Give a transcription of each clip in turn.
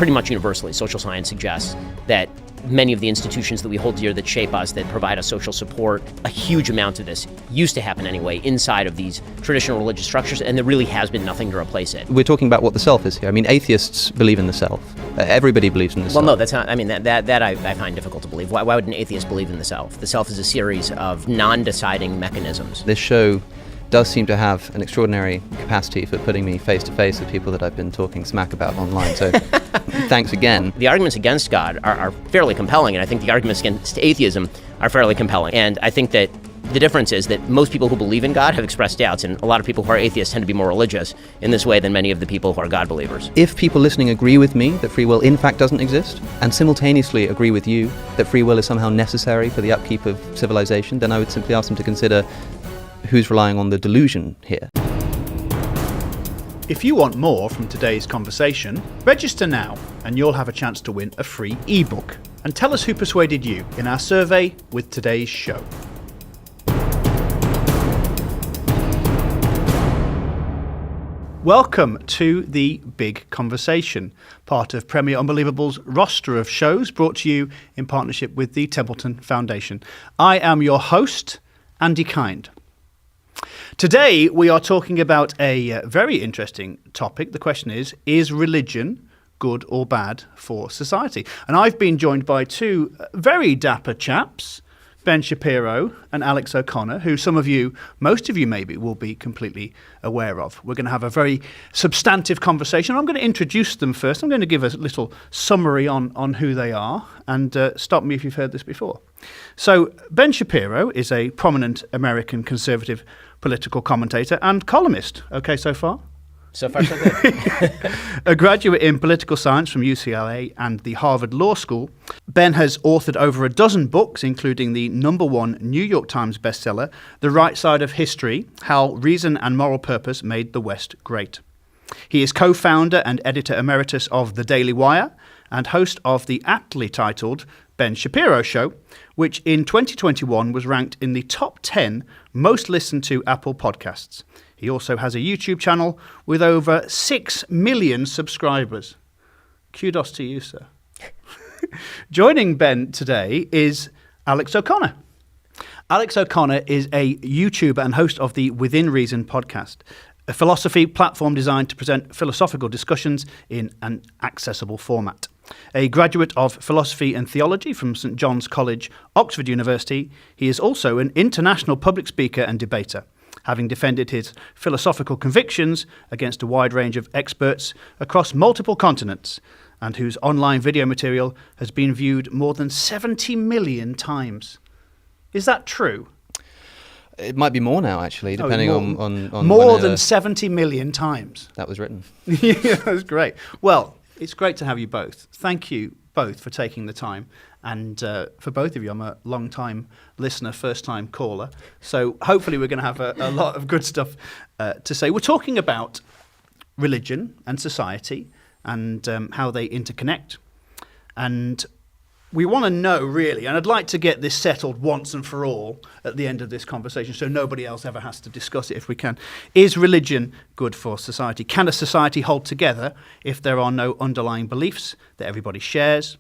pretty much universally, social science suggests that many of the institutions that we hold dear that shape us, that provide us social support, a huge amount of this used to happen anyway inside of these traditional religious structures, and there really has been nothing to replace it. We're talking about what the self is here. I mean, atheists believe in the self. Everybody believes in the self. Well, no, that's not, I mean, that I find difficult to believe. Why would an atheist believe in the self? The self is a series of non-deciding mechanisms. This show does seem to have an extraordinary capacity for putting me face to face with people that I've been talking smack about online. So thanks again. The arguments against God are fairly compelling, and I think the arguments against atheism are fairly compelling. And I think that the difference is that most people who believe in God have expressed doubts, and a lot of people who are atheists tend to be more religious in this way than many of the people who are God believers. If people listening agree with me that free will in fact doesn't exist, and simultaneously agree with you that free will is somehow necessary for the upkeep of civilization, then I would simply ask them to consider who's relying on the delusion here. If you want more from today's conversation, register now and you'll have a chance to win a free ebook. And tell us who persuaded you in our survey with today's show. Welcome to The Big Conversation, part of Premier Unbelievable's roster of shows brought to you in partnership with the Templeton Foundation. I am your host, Andy Kind. Today we are talking about a very interesting topic. The question is religion good or bad for society? And I've been joined by two very dapper chaps, Ben Shapiro and Alex O'Connor, who most of you maybe, will be completely aware of. We're going to have a very substantive conversation. I'm going to introduce them first. I'm going to give a little summary on who they are, and stop me if you've heard this before. So Ben Shapiro is a prominent American conservative political commentator and columnist. Okay, so far? So far, so good. A graduate in political science from UCLA and the Harvard Law School, Ben has authored over a dozen books, including the #1 New York Times bestseller, The Right Side of History: How Reason and Moral Purpose Made the West Great. He is co-founder and editor emeritus of The Daily Wire and host of the aptly titled Ben Shapiro Show, which in 2021 was ranked in the top 10 most listened to Apple podcasts. He also has a YouTube channel with over 6 million subscribers. Kudos to you, sir. Joining Ben today is Alex O'Connor. Alex O'Connor is a YouTuber and host of the Within Reason podcast, a philosophy platform designed to present philosophical discussions in an accessible format. A graduate of philosophy and theology from St John's College, Oxford University, he is also an international public speaker and debater, having defended his philosophical convictions against a wide range of experts across multiple continents, and whose online video material has been viewed more than 70 million times. Is that true? It might be more now, actually, depending on more than 70 million times. That was written. Yeah, that's great. Well, it's great to have you both. Thank you both for taking the time. And for both of you, I'm a long-time listener, first-time caller. So hopefully we're going to have a lot of good stuff to say. We're talking about religion and society and how they interconnect. And we want to know, really, and I'd like to get this settled once and for all at the end of this conversation so nobody else ever has to discuss it if we can. Is religion good for society? Can a society hold together if there are no underlying beliefs that everybody shares?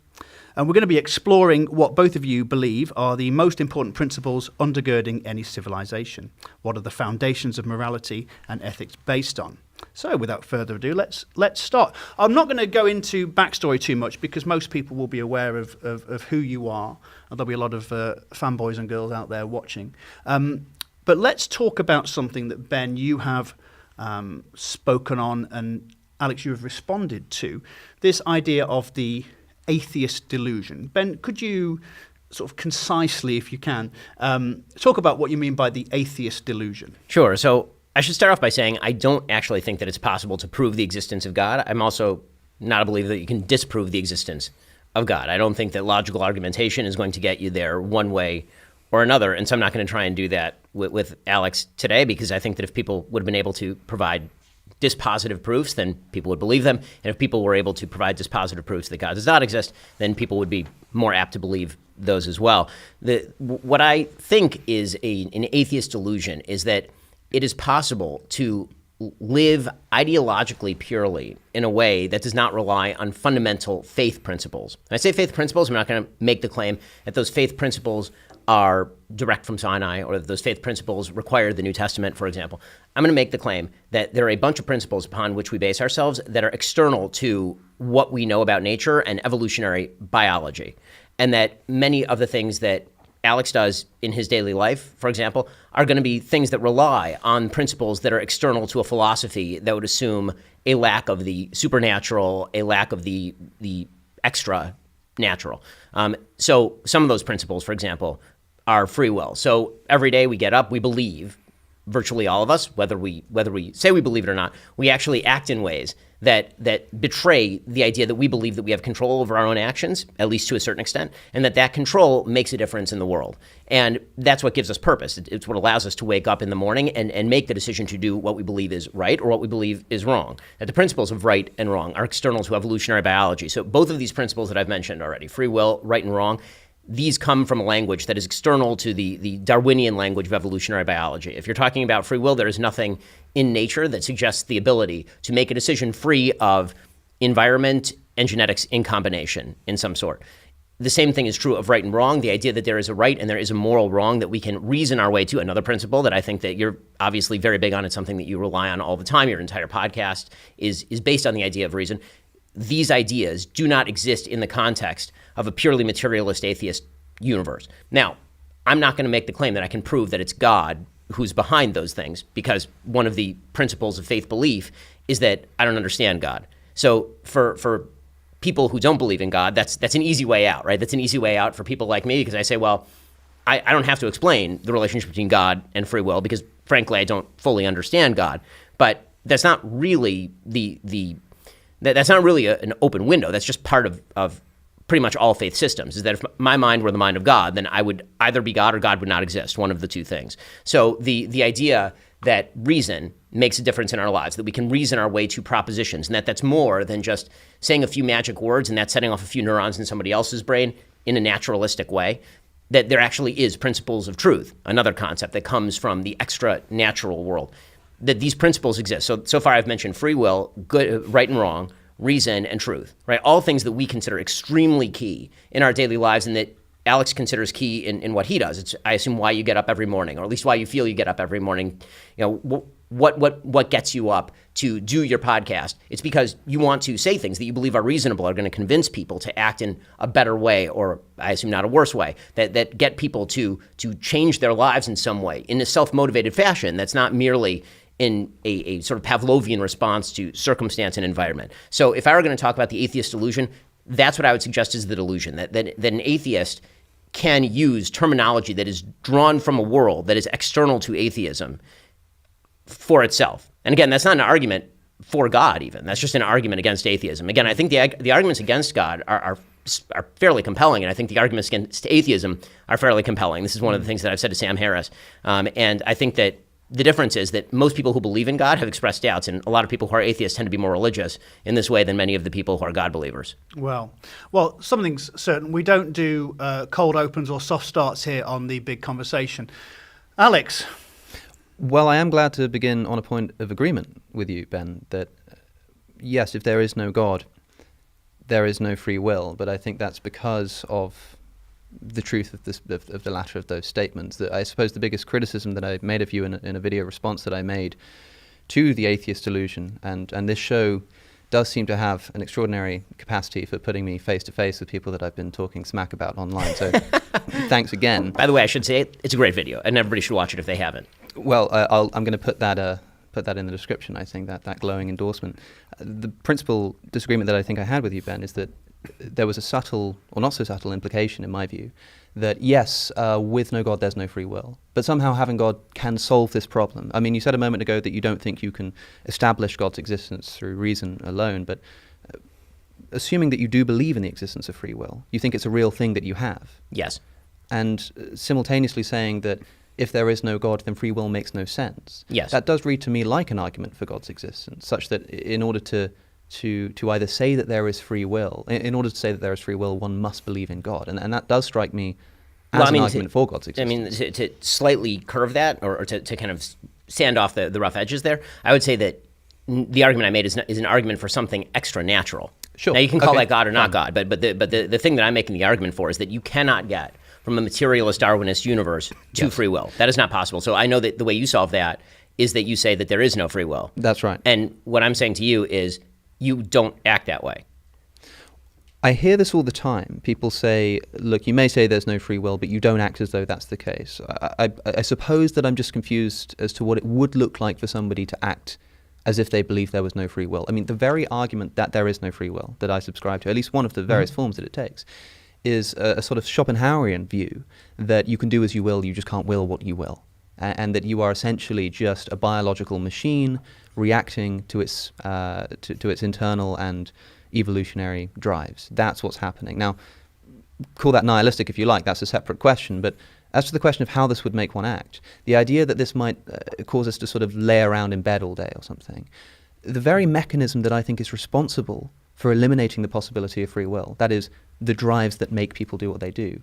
And we're going to be exploring what both of you believe are the most important principles undergirding any civilization. What are the foundations of morality and ethics based on? So, without further ado, let's start. I'm not going to go into backstory too much because most people will be aware of who you are, and there'll be a lot of fanboys and girls out there watching. But let's talk about something that, Ben, you have spoken on, and Alex, you have responded to, this idea of the atheist delusion. Ben, could you sort of concisely, if you can, talk about what you mean by the atheist delusion? Sure. So I should start off by saying I don't actually think that it's possible to prove the existence of God. I'm also not a believer that you can disprove the existence of God. I don't think that logical argumentation is going to get you there one way or another, and so I'm not going to try and do that with Alex today, because I think that if people would have been able to provide dispositive proofs, then people would believe them. And if people were able to provide dispositive proofs that God does not exist, then people would be more apt to believe those as well. What I think is an atheist delusion is that it is possible to live ideologically purely in a way that does not rely on fundamental faith principles. When I say faith principles, I'm not going to make the claim that those faith principles are direct from Sinai or that those faith principles require the New Testament, for example. I'm going to make the claim that there are a bunch of principles upon which we base ourselves that are external to what we know about nature and evolutionary biology, and that many of the things that Alex does in his daily life, for example, are going to be things that rely on principles that are external to a philosophy that would assume a lack of the supernatural, a lack of the extra natural. So some of those principles, for example, are free will. So every day we get up, we believe, virtually all of us, whether we say we believe it or not, we actually act in ways that betray the idea that we believe that we have control over our own actions, at least to a certain extent, and that control makes a difference in the world. And that's what gives us purpose. It's what allows us to wake up in the morning and make the decision to do what we believe is right or what we believe is wrong. That the principles of right and wrong are external to evolutionary biology. So both of these principles that I've mentioned already, free will, right and wrong, these come from a language that is external to the Darwinian language of evolutionary biology. If you're talking about free will, there is nothing in nature that suggests the ability to make a decision free of environment and genetics in combination in some sort. The same thing is true of right and wrong, the idea that there is a right and there is a moral wrong that we can reason our way to. Another principle that I think that you're obviously very big on, it's something that you rely on all the time, your entire podcast is based on the idea of reason. These ideas do not exist in the context of a purely materialist atheist universe. Now, I'm not going to make the claim that I can prove that it's God who's behind those things, because one of the principles of faith belief is that I don't understand God. So for people who don't believe in God, that's an easy way out, right? That's an easy way out for people like me, because I say, well, I don't have to explain the relationship between God and free will, because frankly, I don't fully understand God. But that's not really that's not really an open window. That's just part of pretty much all faith systems, is that if my mind were the mind of God, then I would either be God or God would not exist, one of the two things. So the idea that reason makes a difference in our lives, that we can reason our way to propositions, and that's more than just saying a few magic words and that's setting off a few neurons in somebody else's brain in a naturalistic way, that there actually is principles of truth, another concept that comes from the extra natural world, that these principles exist. So far I've mentioned free will, good, right and wrong, reason, and truth, right? All things that we consider extremely key in our daily lives and that Alex considers key in what he does. It's, I assume, why you get up every morning, or at least why you feel you get up every morning. You know, what gets you up to do your podcast? It's because you want to say things that you believe are reasonable, are going to convince people to act in a better way, or I assume not a worse way, that get people to change their lives in some way in a self-motivated fashion that's not merely in a sort of Pavlovian response to circumstance and environment. So if I were going to talk about the atheist delusion, that's what I would suggest is the delusion, that an atheist can use terminology that is drawn from a world that is external to atheism for itself. And again, that's not an argument for God even. That's just an argument against atheism. Again, I think the arguments against God are fairly compelling, and I think the arguments against atheism are fairly compelling. This is one of the things that I've said to Sam Harris. And I think that the difference is that most people who believe in God have expressed doubts, and a lot of people who are atheists tend to be more religious in this way than many of the people who are God believers. Well, something's certain. We don't do cold opens or soft starts here on The Big Conversation. Alex? Well, I am glad to begin on a point of agreement with you, Ben, that yes, if there is no God, there is no free will, but I think that's because of the truth of the latter of those statements. That I suppose the biggest criticism that I made of you in a video response that I made to the atheist delusion, and this show does seem to have an extraordinary capacity for putting me face to face with people that I've been talking smack about online. So thanks again. By the way, I should say it's a great video, and everybody should watch it if they haven't. Well, I'm going to put that in the description. I think that glowing endorsement. The principal disagreement that I think I had with you, Ben, is that there was a subtle, or not so subtle, implication in my view that yes, with no God there's no free will, but somehow having God can solve this problem. I mean, you said a moment ago that you don't think you can establish God's existence through reason alone, but assuming that you do believe in the existence of free will, you think it's a real thing that you have. Yes. And simultaneously saying that if there is no God, then free will makes no sense. Yes. That does read to me like an argument for God's existence, such that in order to either say that there is free will, in order to say that there is free will, one must believe in God. And that does strike me as an argument for God's existence. I mean, to slightly curve that, or to kind of sand off the rough edges there, I would say that the argument I made is an argument for something extra natural. Sure. Now you can call Okay. that God or not God, but the thing that I'm making the argument for is that you cannot get from a materialist Darwinist universe to Yes. free will. That is not possible. So I know that the way you solve that is that you say that there is no free will. That's right. And what I'm saying to you is you don't act that way. I hear this all the time. People say, look, you may say there's no free will, but you don't act as though that's the case. I suppose that I'm just confused as to what it would look like for somebody to act as if they believe there was no free will. I mean, the very argument that there is no free will that I subscribe to, at least one of the various forms that it takes, is a sort of Schopenhauerian view that you can do as you will, you just can't will what you will. And that you are essentially just a biological machine reacting to its internal and evolutionary drives. That's what's happening. Now, call that nihilistic if you like, that's a separate question, but as to the question of how this would make one act, the idea that this might cause us to sort of lay around in bed all day or something, the very mechanism that I think is responsible for eliminating the possibility of free will, that is, the drives that make people do what they do,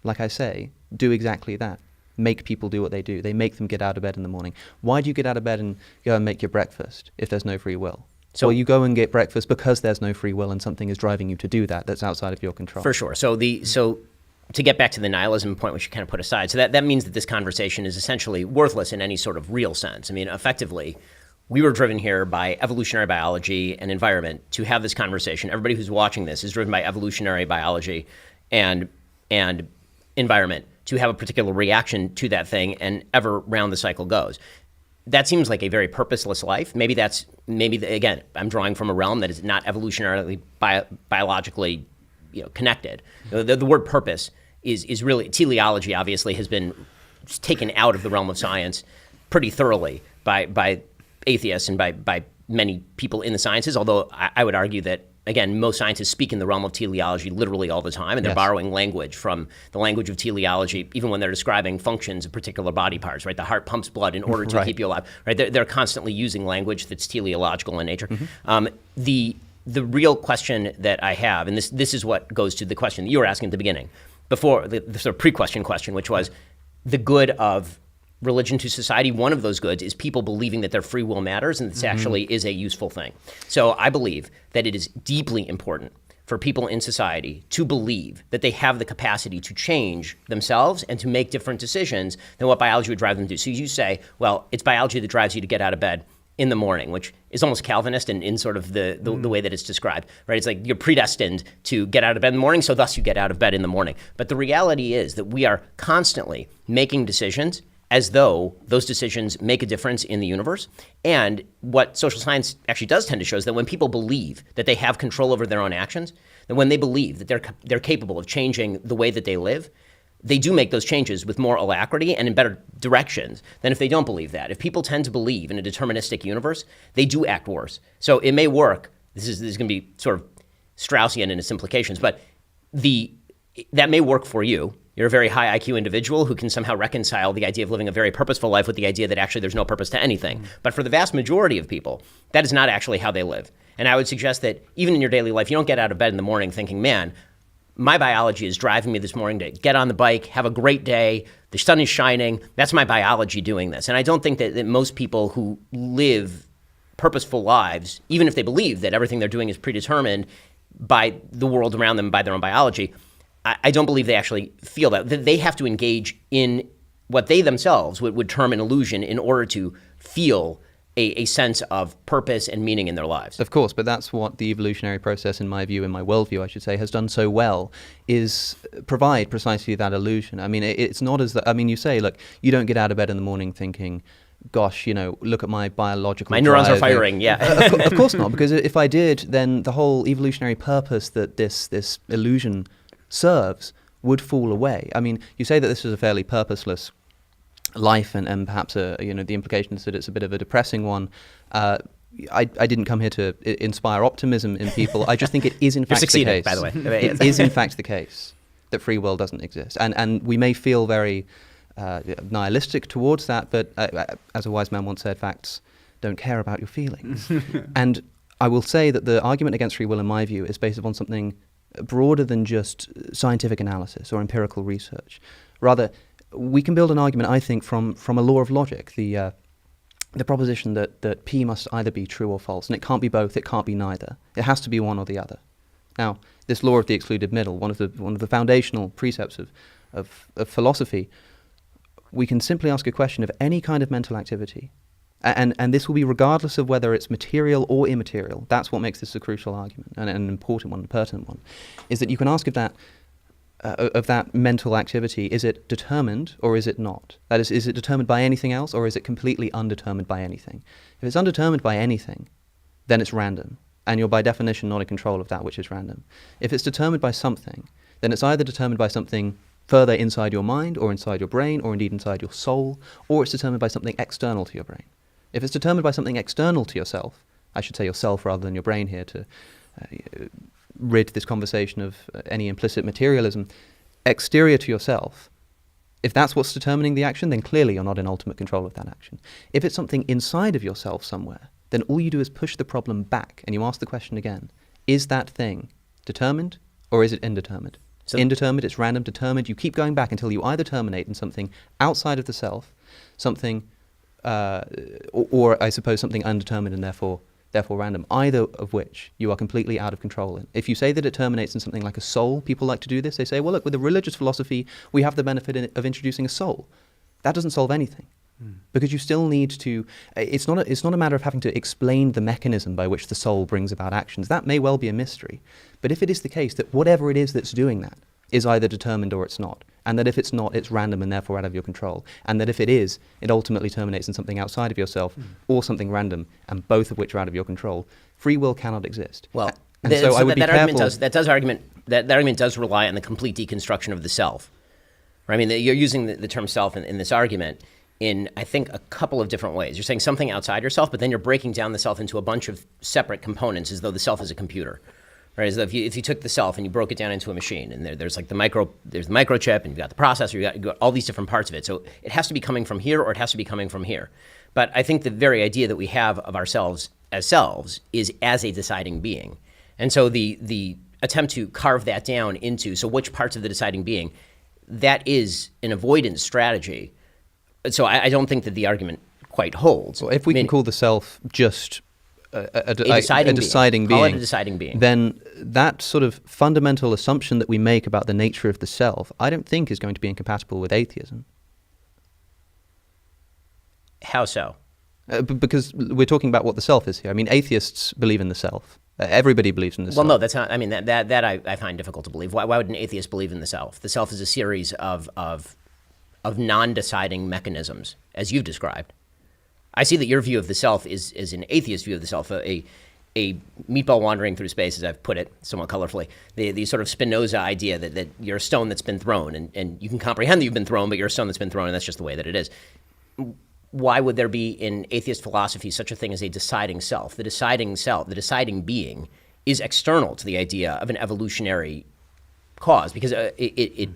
like I say, do exactly that. Make people do what they do. They make them get out of bed in the morning. Why do you get out of bed and go and make your breakfast if there's no free will? So well, you go and get breakfast because there's no free will and something is driving you to do that that's outside of your control. For sure. So to get back to the nihilism point, which you kind of put aside, so that means that this conversation is essentially worthless in any sort of real sense. I mean, effectively, we were driven here by evolutionary biology and environment to have this conversation. Everybody who's watching this is driven by evolutionary biology and environment to have a particular reaction to that thing, and ever round the cycle goes. That seems like a very purposeless life. Again, I'm drawing from a realm that is not evolutionarily biologically connected. The word purpose is really, teleology obviously has been taken out of the realm of science pretty thoroughly by atheists and by many people in the sciences, although I would argue that, again, most scientists speak in the realm of teleology literally all the time, and they're borrowing language from the language of teleology, even when they're describing functions of particular body parts, right? The heart pumps blood in order to keep you alive, right? They're constantly using language that's teleological in nature. The real question that I have, and this is what goes to the question that you were asking at the beginning, before the sort of pre-question question, which was the good of religion to society. One of those goods is people believing that their free will matters and this actually is a useful thing. So I believe that it is deeply important for people in society to believe that they have the capacity to change themselves and to make different decisions than what biology would drive them to do. So you say, well, it's biology that drives you to get out of bed in the morning, which is almost Calvinist in sort of the way that it's described, right? It's like you're predestined to get out of bed in the morning, so thus you get out of bed in the morning. But the reality is that we are constantly making decisions as though those decisions make a difference in the universe. And what social science actually does tend to show is that when people believe that they have control over their own actions, that when they believe that they're capable of changing the way that they live, they do make those changes with more alacrity and in better directions than if they don't believe that. If people tend to believe in a deterministic universe, they do act worse. So it may work. This is going to be sort of Straussian in its implications, but that may work for you. You're a very high IQ individual who can somehow reconcile the idea of living a very purposeful life with the idea that actually there's no purpose to anything. But for the vast majority of people, that is not actually how they live. And I would suggest that even in your daily life, you don't get out of bed in the morning thinking, man, my biology is driving me this morning to get on the bike, have a great day, the sun is shining, that's my biology doing this. And I don't think that most people who live purposeful lives, even if they believe that everything they're doing is predetermined by the world around them, by their own biology, I don't believe they actually feel that. They have to engage in what they themselves would term an illusion in order to feel a sense of purpose and meaning in their lives. Of course, but that's what the evolutionary process, in my view, in my worldview, I should say, has done so well, is provide precisely that illusion. I mean, it's not as that, I mean, you say, look, you don't get out of bed in the morning thinking, gosh, look at my biological My neurons drive. are firing, yeah. Of course not, because if I did, then the whole evolutionary purpose that this illusion serves would fall away. I mean, you say that this is a fairly purposeless life, and perhaps the implication is that it's a bit of a depressing one. I didn't come here to inspire optimism in people. I just think it is in fact the case. By the way. It is in fact the case that free will doesn't exist, and we may feel very nihilistic towards that, but as a wise man once said, facts don't care about your feelings. And I will say that the argument against free will, in my view, is based upon something broader than just scientific analysis or empirical research. Rather, we can build an argument, I think, from a law of logic. The the proposition that P must either be true or false, and it can't be both, it can't be neither. It has to be one or the other. Now, this law of the excluded middle, one of the foundational precepts of philosophy, we can simply ask a question of any kind of mental activity, and this will be regardless of whether it's material or immaterial. That's what makes this a crucial argument, and an important one, a pertinent one, is that you can ask of that mental activity, is it determined or is it not? That is it determined by anything else, or is it completely undetermined by anything? If it's undetermined by anything, then it's random, and you're by definition not in control of that which is random. If it's determined by something, then it's either determined by something further inside your mind, or inside your brain, or indeed inside your soul, or it's determined by something external to your brain. If it's determined by something external to yourself, I should say yourself rather than your brain here to rid this conversation of any implicit materialism, exterior to yourself, if that's what's determining the action, then clearly you're not in ultimate control of that action. If it's something inside of yourself somewhere, then all you do is push the problem back and you ask the question again, is that thing determined or is it indeterminate? So indeterminate, it's random. Determined, you keep going back until you either terminate in something outside of the self, something, or I suppose something undetermined and therefore random, either of which you are completely out of control in. If you say that it terminates in something like a soul, people like to do this. They say, well, look, with a religious philosophy, we have the benefit of introducing a soul. That doesn't solve anything. Because you still need to, it's not a matter of having to explain the mechanism by which the soul brings about actions. That may well be a mystery. But if it is the case that whatever it is that's doing that is either determined or it's not, and that if it's not, it's random and therefore out of your control, and that if it is, it ultimately terminates in something outside of yourself or something random, and both of which are out of your control, free will cannot exist. Well, so I would be careful. That argument does rely on the complete deconstruction of the self. Right? I mean, you're using the term self in this argument in, I think, a couple of different ways. You're saying something outside yourself, but then you're breaking down the self into a bunch of separate components as though the self is a computer. Right? As though if you took the self and you broke it down into a machine, and there's like there's the microchip, and you've got the processor, you've got all these different parts of it. So it has to be coming from here, or it has to be coming from here. But I think the very idea that we have of ourselves as selves is as a deciding being. And so the attempt to carve that down into, so which parts of the deciding being, that is an avoidance strategy. So I don't think that the argument quite holds. Well, if we can call the self just a deciding being, call it a deciding being, then that sort of fundamental assumption that we make about the nature of the self, I don't think is going to be incompatible with atheism. How so? Because we're talking about what the self is here. I mean, atheists believe in the self. Everybody believes in the self. Well, no, that's not. I mean, that I find difficult to believe. Why would an atheist believe in the self? The self is a series of non-deciding mechanisms, as you've described. I see that your view of the self is an atheist view of the self, a meatball wandering through space, as I've put it somewhat colorfully, the sort of Spinoza idea that you're a stone that's been thrown, and you can comprehend that you've been thrown, but you're a stone that's been thrown, and that's just the way that it is. Why would there be in atheist philosophy such a thing as a deciding self? The deciding being is external to the idea of an evolutionary cause, because the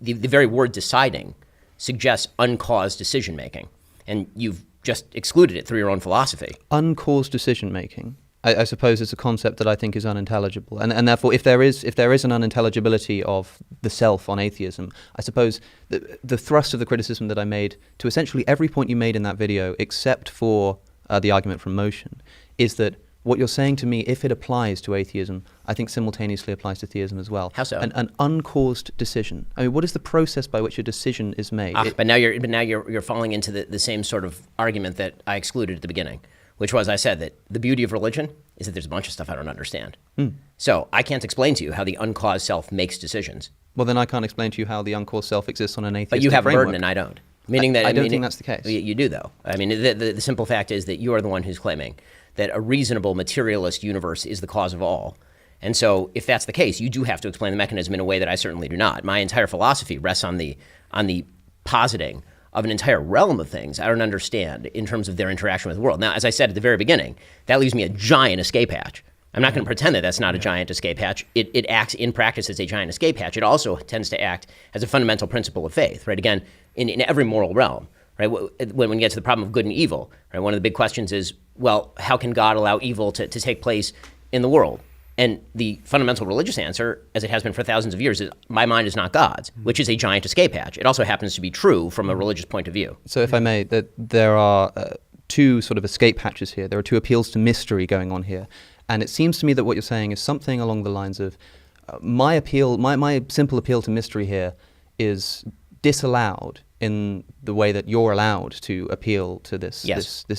very word deciding suggests uncaused decision making, and you've just excluded it through your own philosophy. Uncaused decision making, I suppose, is a concept that I think is unintelligible, and therefore, if there is an unintelligibility of the self on atheism, I suppose the thrust of the criticism that I made to essentially every point you made in that video, except for the argument from motion, is that what you're saying to me, if it applies to atheism, I think simultaneously applies to theism as well. How so? An uncaused decision. I mean, what is the process by which a decision is made? But now you're falling into the same sort of argument that I excluded at the beginning, which was I said that the beauty of religion is that there's a bunch of stuff I don't understand. So I can't explain to you how the uncaused self makes decisions. Well, then I can't explain to you how the uncaused self exists on an atheistic framework. But you have a framework. burden and I don't. Meaning that I don't think that's the case. You do, though. I mean, the simple fact is that you are the one who's claiming that a reasonable materialist universe is the cause of all. And so if that's the case, you do have to explain the mechanism in a way that I certainly do not. My entire philosophy rests on the positing of an entire realm of things I don't understand in terms of their interaction with the world. Now, as I said at the very beginning, that leaves me a giant escape hatch. I'm not going to pretend that that's not a giant escape hatch. It acts in practice as a giant escape hatch. It also tends to act as a fundamental principle of faith, right? Again, in every moral realm, right? When you get to the problem of good and evil, right? One of the big questions is, well, how can God allow evil to take place in the world? And the fundamental religious answer, as it has been for thousands of years, is my mind is not God's, which is a giant escape hatch. It also happens to be true from a religious point of view. So if I may, that there are two sort of escape hatches here. There are two appeals to mystery going on here. And it seems to me that what you're saying is something along the lines of my simple appeal to mystery here is disallowed in the way that you're allowed to appeal to this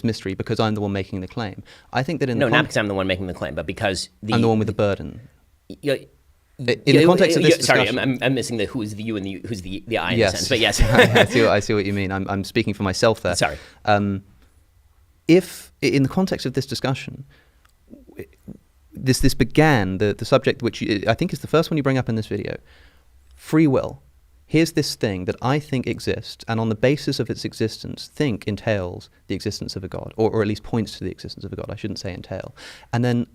mystery because I'm the one making the claim. I think that not because I'm the one making the claim, but because I'm the one with the burden. In the context of this discussion, sorry, I'm missing the who's the you and the who's the I in yes. the sense, but yes. I see what you mean. I'm speaking for myself there. Sorry. If in the context of this discussion, this began the subject which I think is the first one you bring up in this video, free will. Here's this thing that I think exists, and on the basis of its existence, think entails the existence of a God, or at least points to the existence of a God. I shouldn't say entail. And then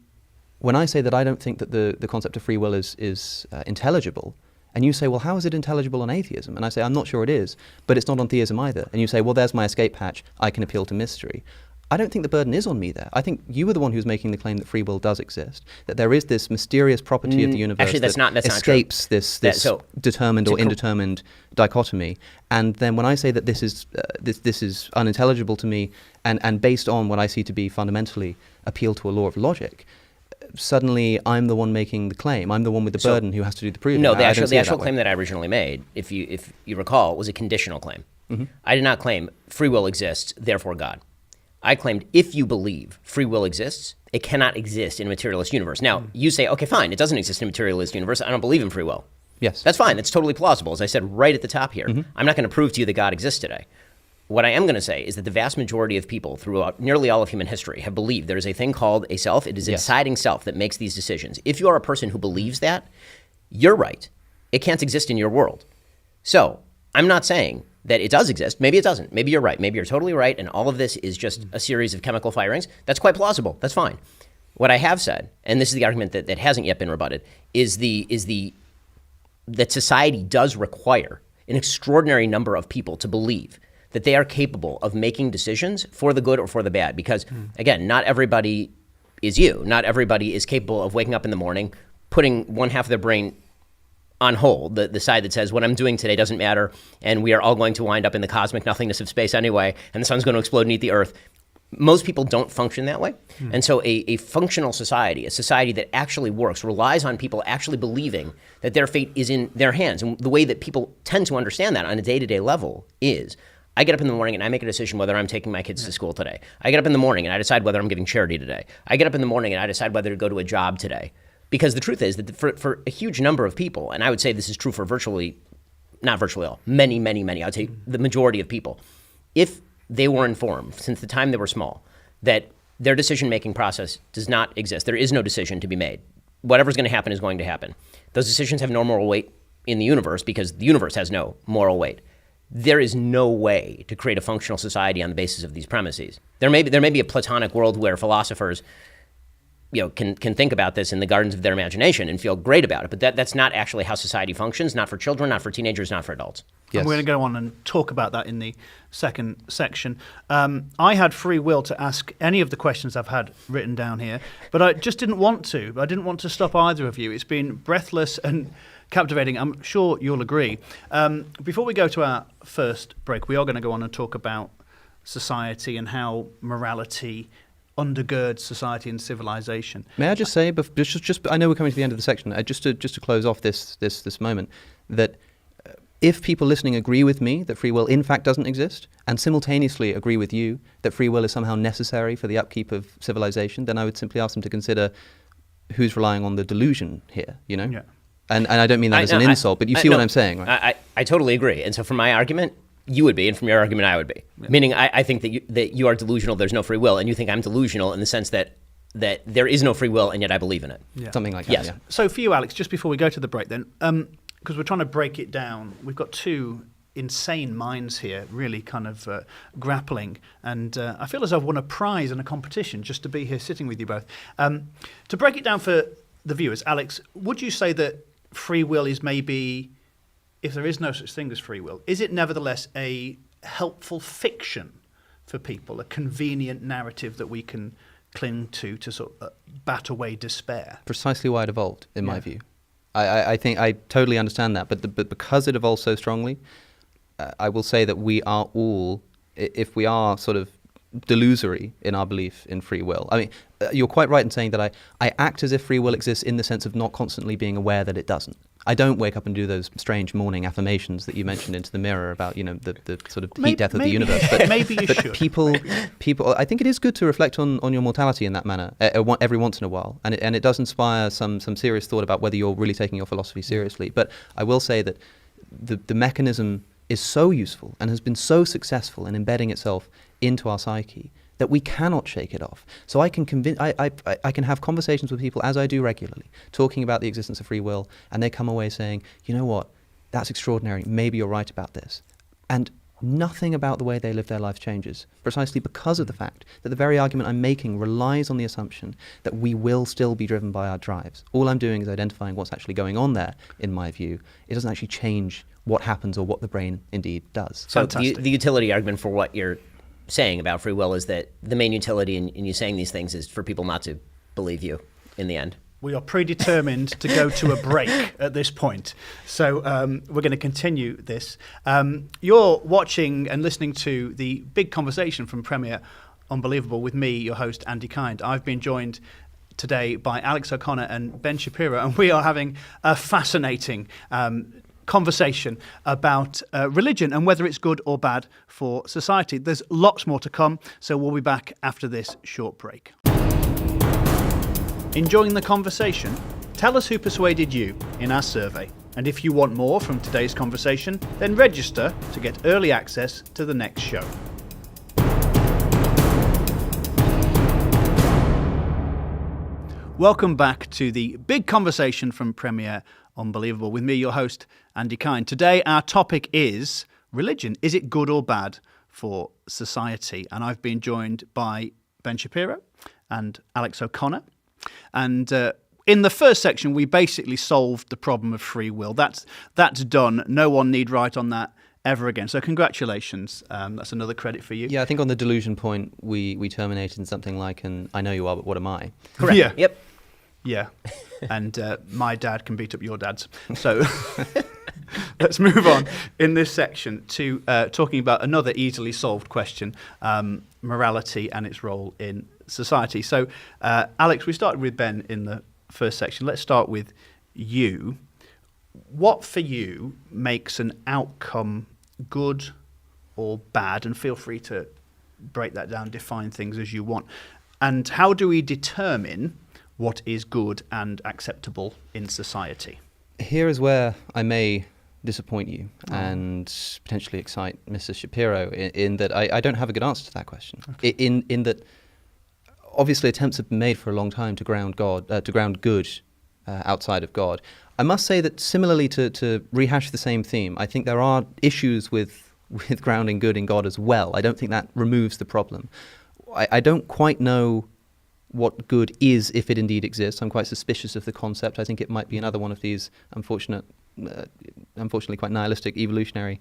when I say that I don't think that the concept of free will is intelligible, and you say, well, how is it intelligible on atheism? And I say, I'm not sure it is, but it's not on theism either. And you say, well, there's my escape hatch. I can appeal to mystery. I don't think the burden is on me there. I think you were the one who's making the claim that free will does exist, that there is this mysterious property of the universe actually, that's not escapes this determined or indetermined dichotomy. And then when I say that this is unintelligible to me and based on what I see to be fundamentally appeal to a law of logic, suddenly I'm the one making the claim. I'm the one with the burden who has to do the proving. No, the actual claim that I originally made, if you recall, was a conditional claim. Mm-hmm. I did not claim free will exists, therefore God. I claimed if you believe free will exists, it cannot exist in a materialist universe. Now, you say, okay, fine, it doesn't exist in a materialist universe. I don't believe in free will. Yes. That's fine. That's totally plausible. As I said right at the top here, I'm not going to prove to you that God exists today. What I am going to say is that the vast majority of people throughout nearly all of human history have believed there is a thing called a self. It is a deciding self that makes these decisions. If you are a person who believes that, you're right. It can't exist in your world. So I'm not saying that it does exist. Maybe it doesn't. Maybe you're right. Maybe you're totally right, and all of this is just a series of chemical firings. That's quite plausible. That's fine. What I have said, and this is the argument that hasn't yet been rebutted, is that society does require an extraordinary number of people to believe that they are capable of making decisions for the good or for the bad. Because, again, not everybody is you. Not everybody is capable of waking up in the morning, putting one half of their brain on hold, the side that says what I'm doing today doesn't matter, and we are all going to wind up in the cosmic nothingness of space anyway, and the sun's going to explode and eat the earth. Most people don't function that way. And so a functional society, a society that actually works, relies on people actually believing that their fate is in their hands. And the way that people tend to understand that on a day-to-day level is, I get up in the morning and I make a decision whether I'm taking my kids to school today. I get up in the morning and I decide whether I'm giving charity today. I get up in the morning and I decide whether to go to a job today. Because the truth is that for a huge number of people, and I would say this is true for not virtually all, many, I would say the majority of people, if they were informed since the time they were small that their decision-making process does not exist, there is no decision to be made. Whatever's going to happen is going to happen. Those decisions have no moral weight in the universe because the universe has no moral weight. There is no way to create a functional society on the basis of these premises. There may be a Platonic world where philosophers can think about this in the gardens of their imagination and feel great about it. But that's not actually how society functions, not for children, not for teenagers, not for adults. Yes. And we're going to go on and talk about that in the second section. I had free will to ask any of the questions I've had written down here, but I just didn't want to. I didn't want to stop either of you. It's been breathless and captivating. I'm sure you'll agree. Before we go to our first break, we are going to go on and talk about society and how morality undergirds society and civilization. May I just say, just I know we're coming to the end of the section. Just to close off this moment, that if people listening agree with me that free will in fact doesn't exist, and simultaneously agree with you that free will is somehow necessary for the upkeep of civilization, then I would simply ask them to consider who's relying on the delusion here. Yeah. And I don't mean that as an insult, but you see what I'm saying, right? I totally agree. And so from my argument, you would be, and from your argument, I would be. Yeah. Meaning, I think that you are delusional, there's no free will, and you think I'm delusional in the sense that there is no free will, and yet I believe in it. Yeah. Something like that, yes. Yeah. So for you, Alex, just before we go to the break then, because we're trying to break it down, we've got two insane minds here, really kind of grappling, and I feel as though I've won a prize in a competition just to be here sitting with you both. To break it down for the viewers, Alex, would you say that free will is maybe, if there is no such thing as free will, is it nevertheless a helpful fiction for people, a convenient narrative that we can cling to sort of bat away despair? Precisely why it evolved, in my view. I think I totally understand that, but because it evolved so strongly, I will say that we are all, if we are sort of delusory in our belief in free will. I mean, you're quite right in saying that I act as if free will exists in the sense of not constantly being aware that it doesn't. I don't wake up and do those strange morning affirmations that you mentioned into the mirror about, the sort of heat death of the universe. But, maybe you but should. people, I think it is good to reflect on your mortality in that manner every once in a while. And it does inspire some serious thought about whether you're really taking your philosophy seriously. But I will say that the mechanism is so useful and has been so successful in embedding itself into our psyche that we cannot shake it off. So I can I can have conversations with people, as I do regularly, talking about the existence of free will, and they come away saying, you know what, that's extraordinary, maybe you're right about this. And nothing about the way they live their life changes, precisely because of the fact that the very argument I'm making relies on the assumption that we will still be driven by our drives. All I'm doing is identifying what's actually going on there, in my view. It doesn't actually change what happens or what the brain indeed does. So Fantastic. the utility argument for what you're saying about free will is that the main utility in you saying these things is for people not to believe you in the end. We are predetermined to go to a break at this point. So we're going to continue this. You're watching and listening to the big conversation from Premier Unbelievable with me, your host, Andy Kind. I've been joined today by Alex O'Connor and Ben Shapiro, and we are having a fascinating conversation about religion and whether it's good or bad for society. There's lots more to come, so we'll be back after this short break. Enjoying the conversation? Tell us who persuaded you in our survey. And if you want more from today's conversation, then register to get early access to the next show. Welcome back to the big conversation from Premier Unbelievable with me, your host, Andy Kind. Today, our topic is religion. Is it good or bad for society? And I've been joined by Ben Shapiro and Alex O'Connor. And in the first section, we basically solved the problem of free will. That's done. No one need write on that ever again. So congratulations. That's another credit for you. Yeah, I think on the delusion point, we terminated in something like an I know you are, but what am I? Correct. Yeah. Yep. Yeah. And my dad can beat up your dad's. So let's move on in this section to talking about another easily solved question, morality and its role in society. So, Alex, we started with Ben in the first section. Let's start with you. What for you makes an outcome good or bad? And feel free to break that down, define things as you want. And how do we determine what is good and acceptable in society? Here is where I may disappoint you and potentially excite Mr. Shapiro in that I don't have a good answer to that question. Okay. In that, obviously, attempts have been made for a long time to ground good outside of God. I must say that similarly to rehash the same theme, I think there are issues with grounding good in God as well. I don't think that removes the problem. I don't quite know what good is, if it indeed exists. I'm quite suspicious of the concept. I think it might be another one of these unfortunately quite nihilistic evolutionary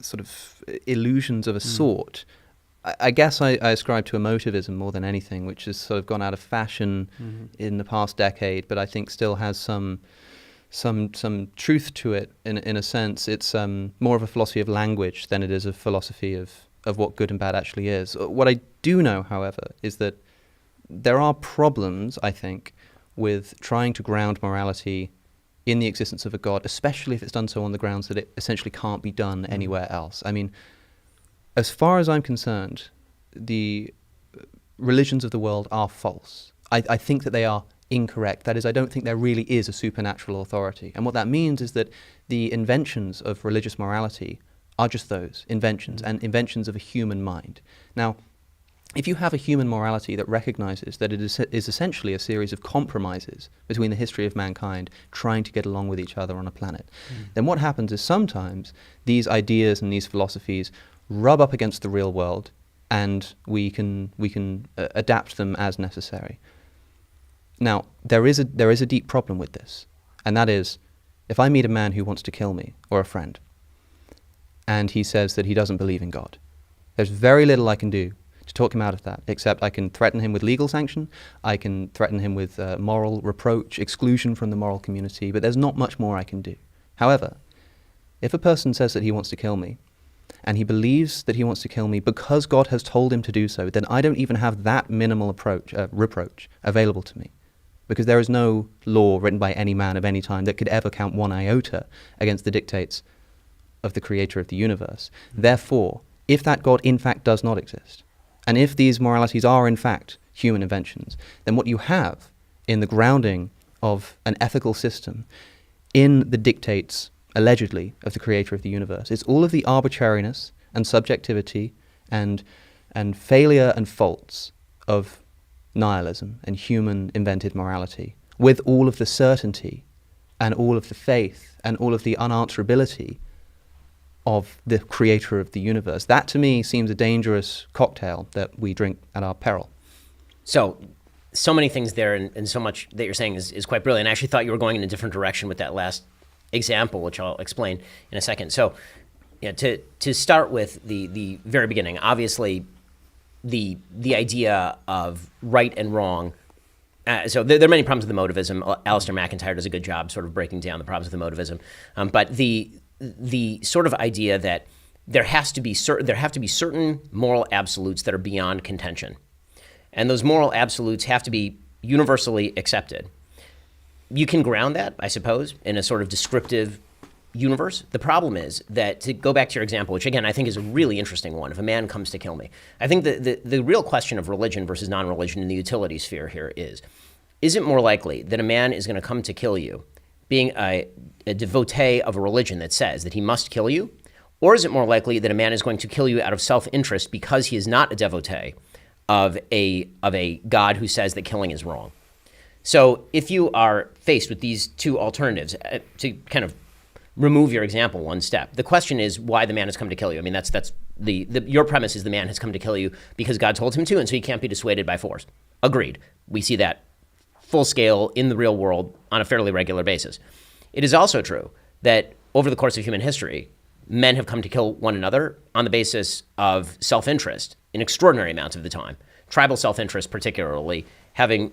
sort of illusions of a sort. I guess I ascribe to emotivism more than anything, which has sort of gone out of fashion in the past decade, but I think still has some truth to it in a sense. It's more of a philosophy of language than it is a philosophy of what good and bad actually is. What I do know, however, is that there are problems, I think, with trying to ground morality in the existence of a God, especially if it's done so on the grounds that it essentially can't be done anywhere else. I mean, as far as I'm concerned, the religions of the world are false. I think that they are incorrect. That is, I don't think there really is a supernatural authority. And what that means is that the inventions of religious morality are just those, inventions, and inventions of a human mind. Now, if you have a human morality that recognizes that it is essentially a series of compromises between the history of mankind trying to get along with each other on a planet, then what happens is sometimes these ideas and these philosophies rub up against the real world, and we can adapt them as necessary. Now, there is a deep problem with this, and that is, if I meet a man who wants to kill me, or a friend, and he says that he doesn't believe in God, there's very little I can do to talk him out of that, except I can threaten him with legal sanction, I can threaten him with moral reproach, exclusion from the moral community, but there's not much more I can do. However, if a person says that he wants to kill me, and he believes that he wants to kill me because God has told him to do so, then I don't even have that minimal reproach available to me. Because there is no law written by any man of any time that could ever count one iota against the dictates of the creator of the universe. Therefore, if that God in fact does not exist, and if these moralities are in fact human inventions, then what you have in the grounding of an ethical system in the dictates, allegedly, of the creator of the universe is all of the arbitrariness and subjectivity and failure and faults of nihilism and human invented morality, with all of the certainty and all of the faith and all of the unanswerability of the creator of the universe. That to me seems a dangerous cocktail that we drink at our peril. So many things there, and so much that you're saying is quite brilliant. I actually thought you were going in a different direction with that last example, which I'll explain in a second. So, to start with the very beginning, obviously, the idea of right and wrong. So there are many problems with the motivism. Alistair McIntyre does a good job sort of breaking down the problems with the motivism. But the sort of idea that there have to be certain moral absolutes that are beyond contention. And those moral absolutes have to be universally accepted. You can ground that, I suppose, in a sort of descriptive universe. The problem is that, to go back to your example, which again I think is a really interesting one, if a man comes to kill me, I think the real question of religion versus non-religion in the utility sphere here is it more likely that a man is going to come to kill you being a devotee of a religion that says that he must kill you, or is it more likely that a man is going to kill you out of self-interest because he is not a devotee of a God who says that killing is wrong? So if you are faced with these two alternatives, to kind of remove your example one step, the question is why the man has come to kill you. I mean, that's your premise is the man has come to kill you because God told him to, and so he can't be dissuaded by force. Agreed. We see that full scale in the real world on a fairly regular basis. It is also true that over the course of human history, men have come to kill one another on the basis of self-interest in extraordinary amounts of the time. Tribal self-interest particularly, having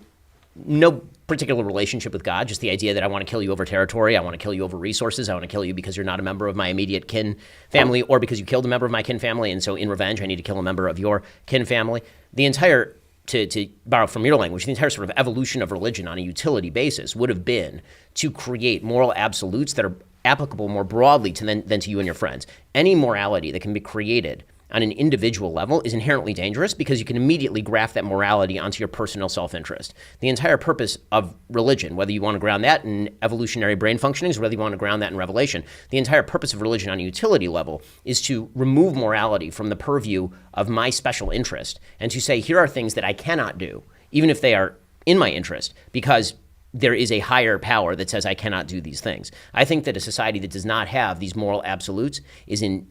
no particular relationship with God, just the idea that I want to kill you over territory, I want to kill you over resources, I want to kill you because you're not a member of my immediate kin family, or because you killed a member of my kin family, and so in revenge I need to kill a member of your kin family. The entire, to borrow from your language, the entire sort of evolution of religion on a utility basis would have been to create moral absolutes that are applicable more broadly than to you and your friends. Any morality that can be created on an individual level is inherently dangerous because you can immediately graft that morality onto your personal self-interest. The entire purpose of religion, whether you want to ground that in evolutionary brain functionings or whether you want to ground that in revelation, the entire purpose of religion on a utility level is to remove morality from the purview of my special interest and to say, here are things that I cannot do, even if they are in my interest, because there is a higher power that says I cannot do these things. I think that a society that does not have these moral absolutes is in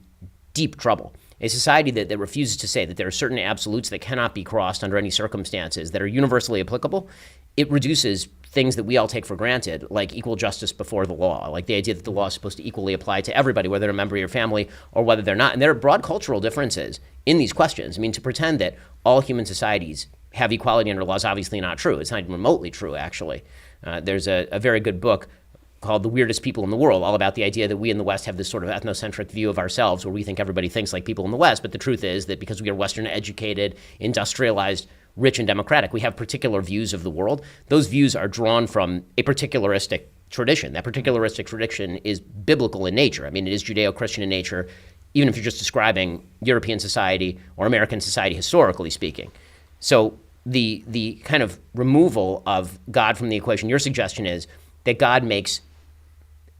deep trouble. A society that refuses to say that there are certain absolutes that cannot be crossed under any circumstances that are universally applicable, it reduces things that we all take for granted, like equal justice before the law, like the idea that the law is supposed to equally apply to everybody, whether they're a member of your family or whether they're not. And there are broad cultural differences in these questions. I mean, to pretend that all human societies have equality under law is obviously not true. It's not even remotely true, actually. There's a very good book called The Weirdest People in the World, all about the idea that we in the West have this sort of ethnocentric view of ourselves where we think everybody thinks like people in the West, but the truth is that because we are Western educated, industrialized, rich and democratic, we have particular views of the world. Those views are drawn from a particularistic tradition. That particularistic tradition is biblical in nature. I mean, it is Judeo-Christian in nature, even if you're just describing European society or American society historically speaking. So the kind of removal of God from the equation, your suggestion is that God makes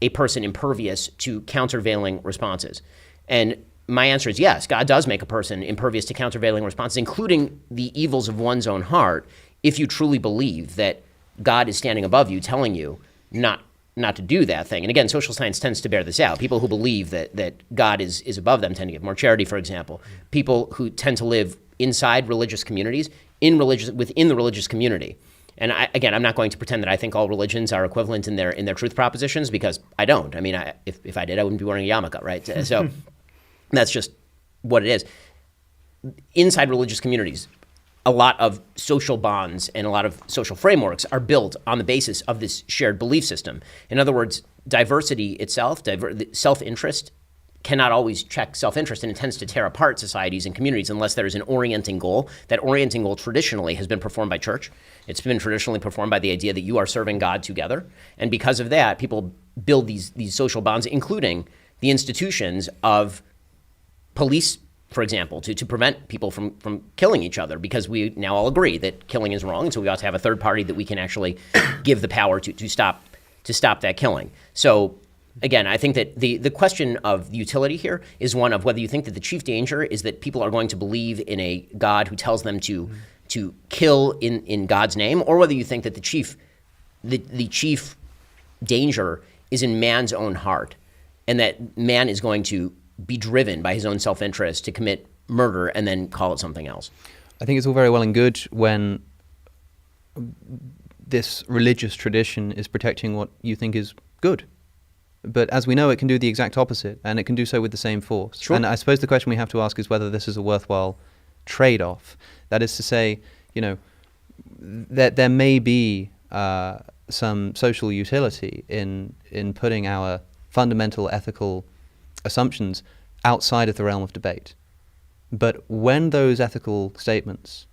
a person impervious to countervailing responses. And my answer is yes, God does make a person impervious to countervailing responses, including the evils of one's own heart, if you truly believe that God is standing above you, telling you not to do that thing. And again, social science tends to bear this out. People who believe that God is above them tend to give more charity, for example. People who tend to live inside religious communities, within the religious community. And I'm not going to pretend that I think all religions are equivalent in their truth propositions, because I don't. I mean, if I did, I wouldn't be wearing a yarmulke, right? So that's just what it is. Inside religious communities, a lot of social bonds and a lot of social frameworks are built on the basis of this shared belief system. In other words, diversity itself, self-interest, cannot always check self-interest, and it tends to tear apart societies and communities unless there is an orienting goal. That orienting goal traditionally has been performed by church. It's been traditionally performed by the idea that you are serving God together. And because of that, people build these social bonds, including the institutions of police, for example, to prevent people from killing each other, because we now all agree that killing is wrong, and so we ought to have a third party that we can actually give the power to stop that killing. So again, I think that the question of utility here is one of whether you think that the chief danger is that people are going to believe in a God who tells them to kill in God's name, or whether you think that the chief danger is in man's own heart, and that man is going to be driven by his own self-interest to commit murder and then call it something else. I think it's all very well and good when this religious tradition is protecting what you think is good. But as we know, it can do the exact opposite, and it can do so with the same force. Sure. And I suppose the question we have to ask is whether this is a worthwhile trade-off. That is to say, that there may be some social utility in putting our fundamental ethical assumptions outside of the realm of debate. But when those ethical statements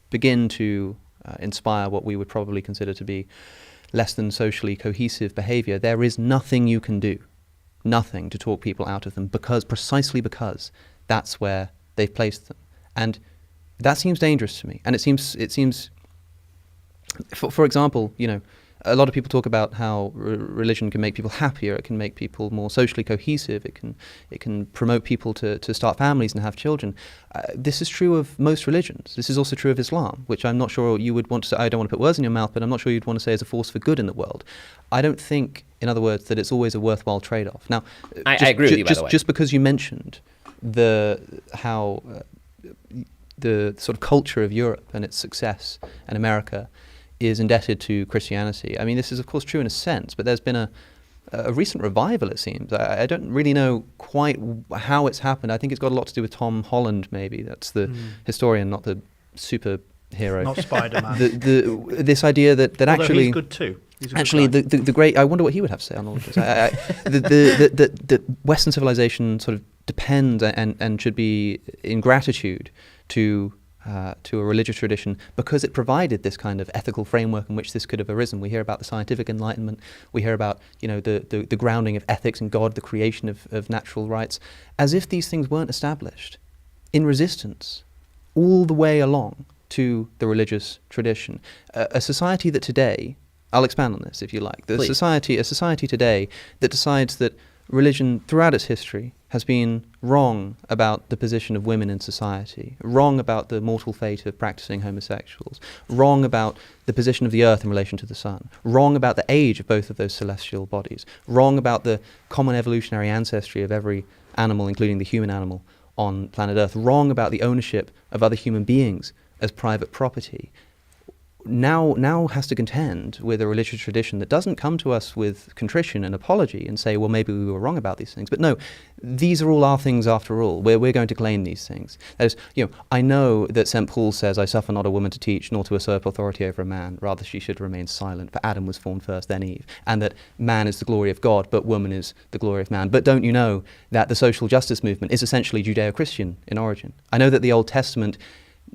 begin to inspire what we would probably consider to be less than socially cohesive behavior, there is nothing you can do, nothing to talk people out of them, precisely because that's where they've placed them. And that seems dangerous to me. And it seems, for example, a lot of people talk about how religion can make people happier, it can make people more socially cohesive, it can promote people to start families and have children. This is true of most religions. This is also true of Islam, which I'm not sure you would want to say, I don't want to put words in your mouth, but I'm not sure you'd want to say is a force for good in the world. I don't think, in other words, that it's always a worthwhile trade-off. Now, I agree with you, by the way. Just because you mentioned how the sort of culture of Europe and its success and America is indebted to Christianity. I mean, this is of course true in a sense, but there's been a recent revival, it seems. I don't really know quite how it's happened. I think it's got a lot to do with Tom Holland, maybe. That's the historian, not the superhero. Not Spider-Man. This idea that Although actually... he's good too. He's a good Actually, guy. the great... I wonder what he would have to say on all of this. The Western civilization sort of depends and should be in gratitude to a religious tradition because it provided this kind of ethical framework in which this could have arisen. We hear about the scientific enlightenment. We hear about the grounding of ethics and God, the creation of natural rights, as if these things weren't established in resistance all the way along to the religious tradition. A society that today, I'll expand on this if you like, a society today that decides that religion throughout its history has been wrong about the position of women in society, wrong about the mortal fate of practicing homosexuals, wrong about the position of the earth in relation to the sun, wrong about the age of both of those celestial bodies, wrong about the common evolutionary ancestry of every animal, including the human animal, on planet Earth, wrong about the ownership of other human beings as private property, now has to contend with a religious tradition that doesn't come to us with contrition and apology and say, well, maybe we were wrong about these things. But no, these are all our things after all. We're going to claim these things. That is, I know that St. Paul says, I suffer not a woman to teach, nor to usurp authority over a man. Rather, she should remain silent. For Adam was formed first, then Eve. And that man is the glory of God, but woman is the glory of man. But don't you know that the social justice movement is essentially Judeo-Christian in origin? I know that the Old Testament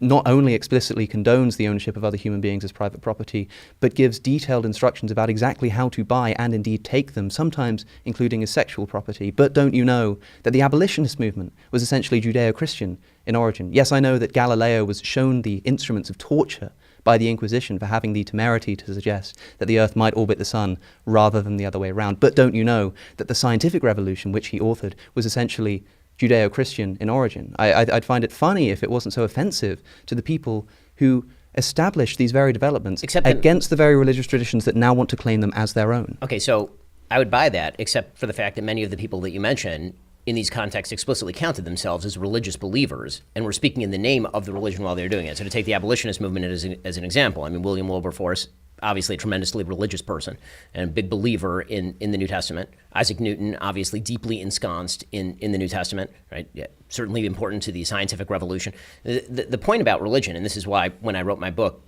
not only explicitly condones the ownership of other human beings as private property, but gives detailed instructions about exactly how to buy and indeed take them, sometimes including as sexual property. But don't you know that the abolitionist movement was essentially Judeo-Christian in origin? Yes, I know that Galileo was shown the instruments of torture by the Inquisition for having the temerity to suggest that the Earth might orbit the Sun rather than the other way around. But don't you know that the scientific revolution, which he authored, was essentially Judeo-Christian in origin? I'd find it funny if it wasn't so offensive to the people who established these very developments against the very religious traditions that now want to claim them as their own. Okay, so I would buy that, except for the fact that many of the people that you mention in these contexts explicitly counted themselves as religious believers and were speaking in the name of the religion while they were doing it. So to take the abolitionist movement as an example, I mean, William Wilberforce, obviously a tremendously religious person and a big believer in the New Testament. Isaac Newton, obviously deeply ensconced in the New Testament, right? Yeah, certainly important to the scientific revolution. The point about religion, and this is why when I wrote my book,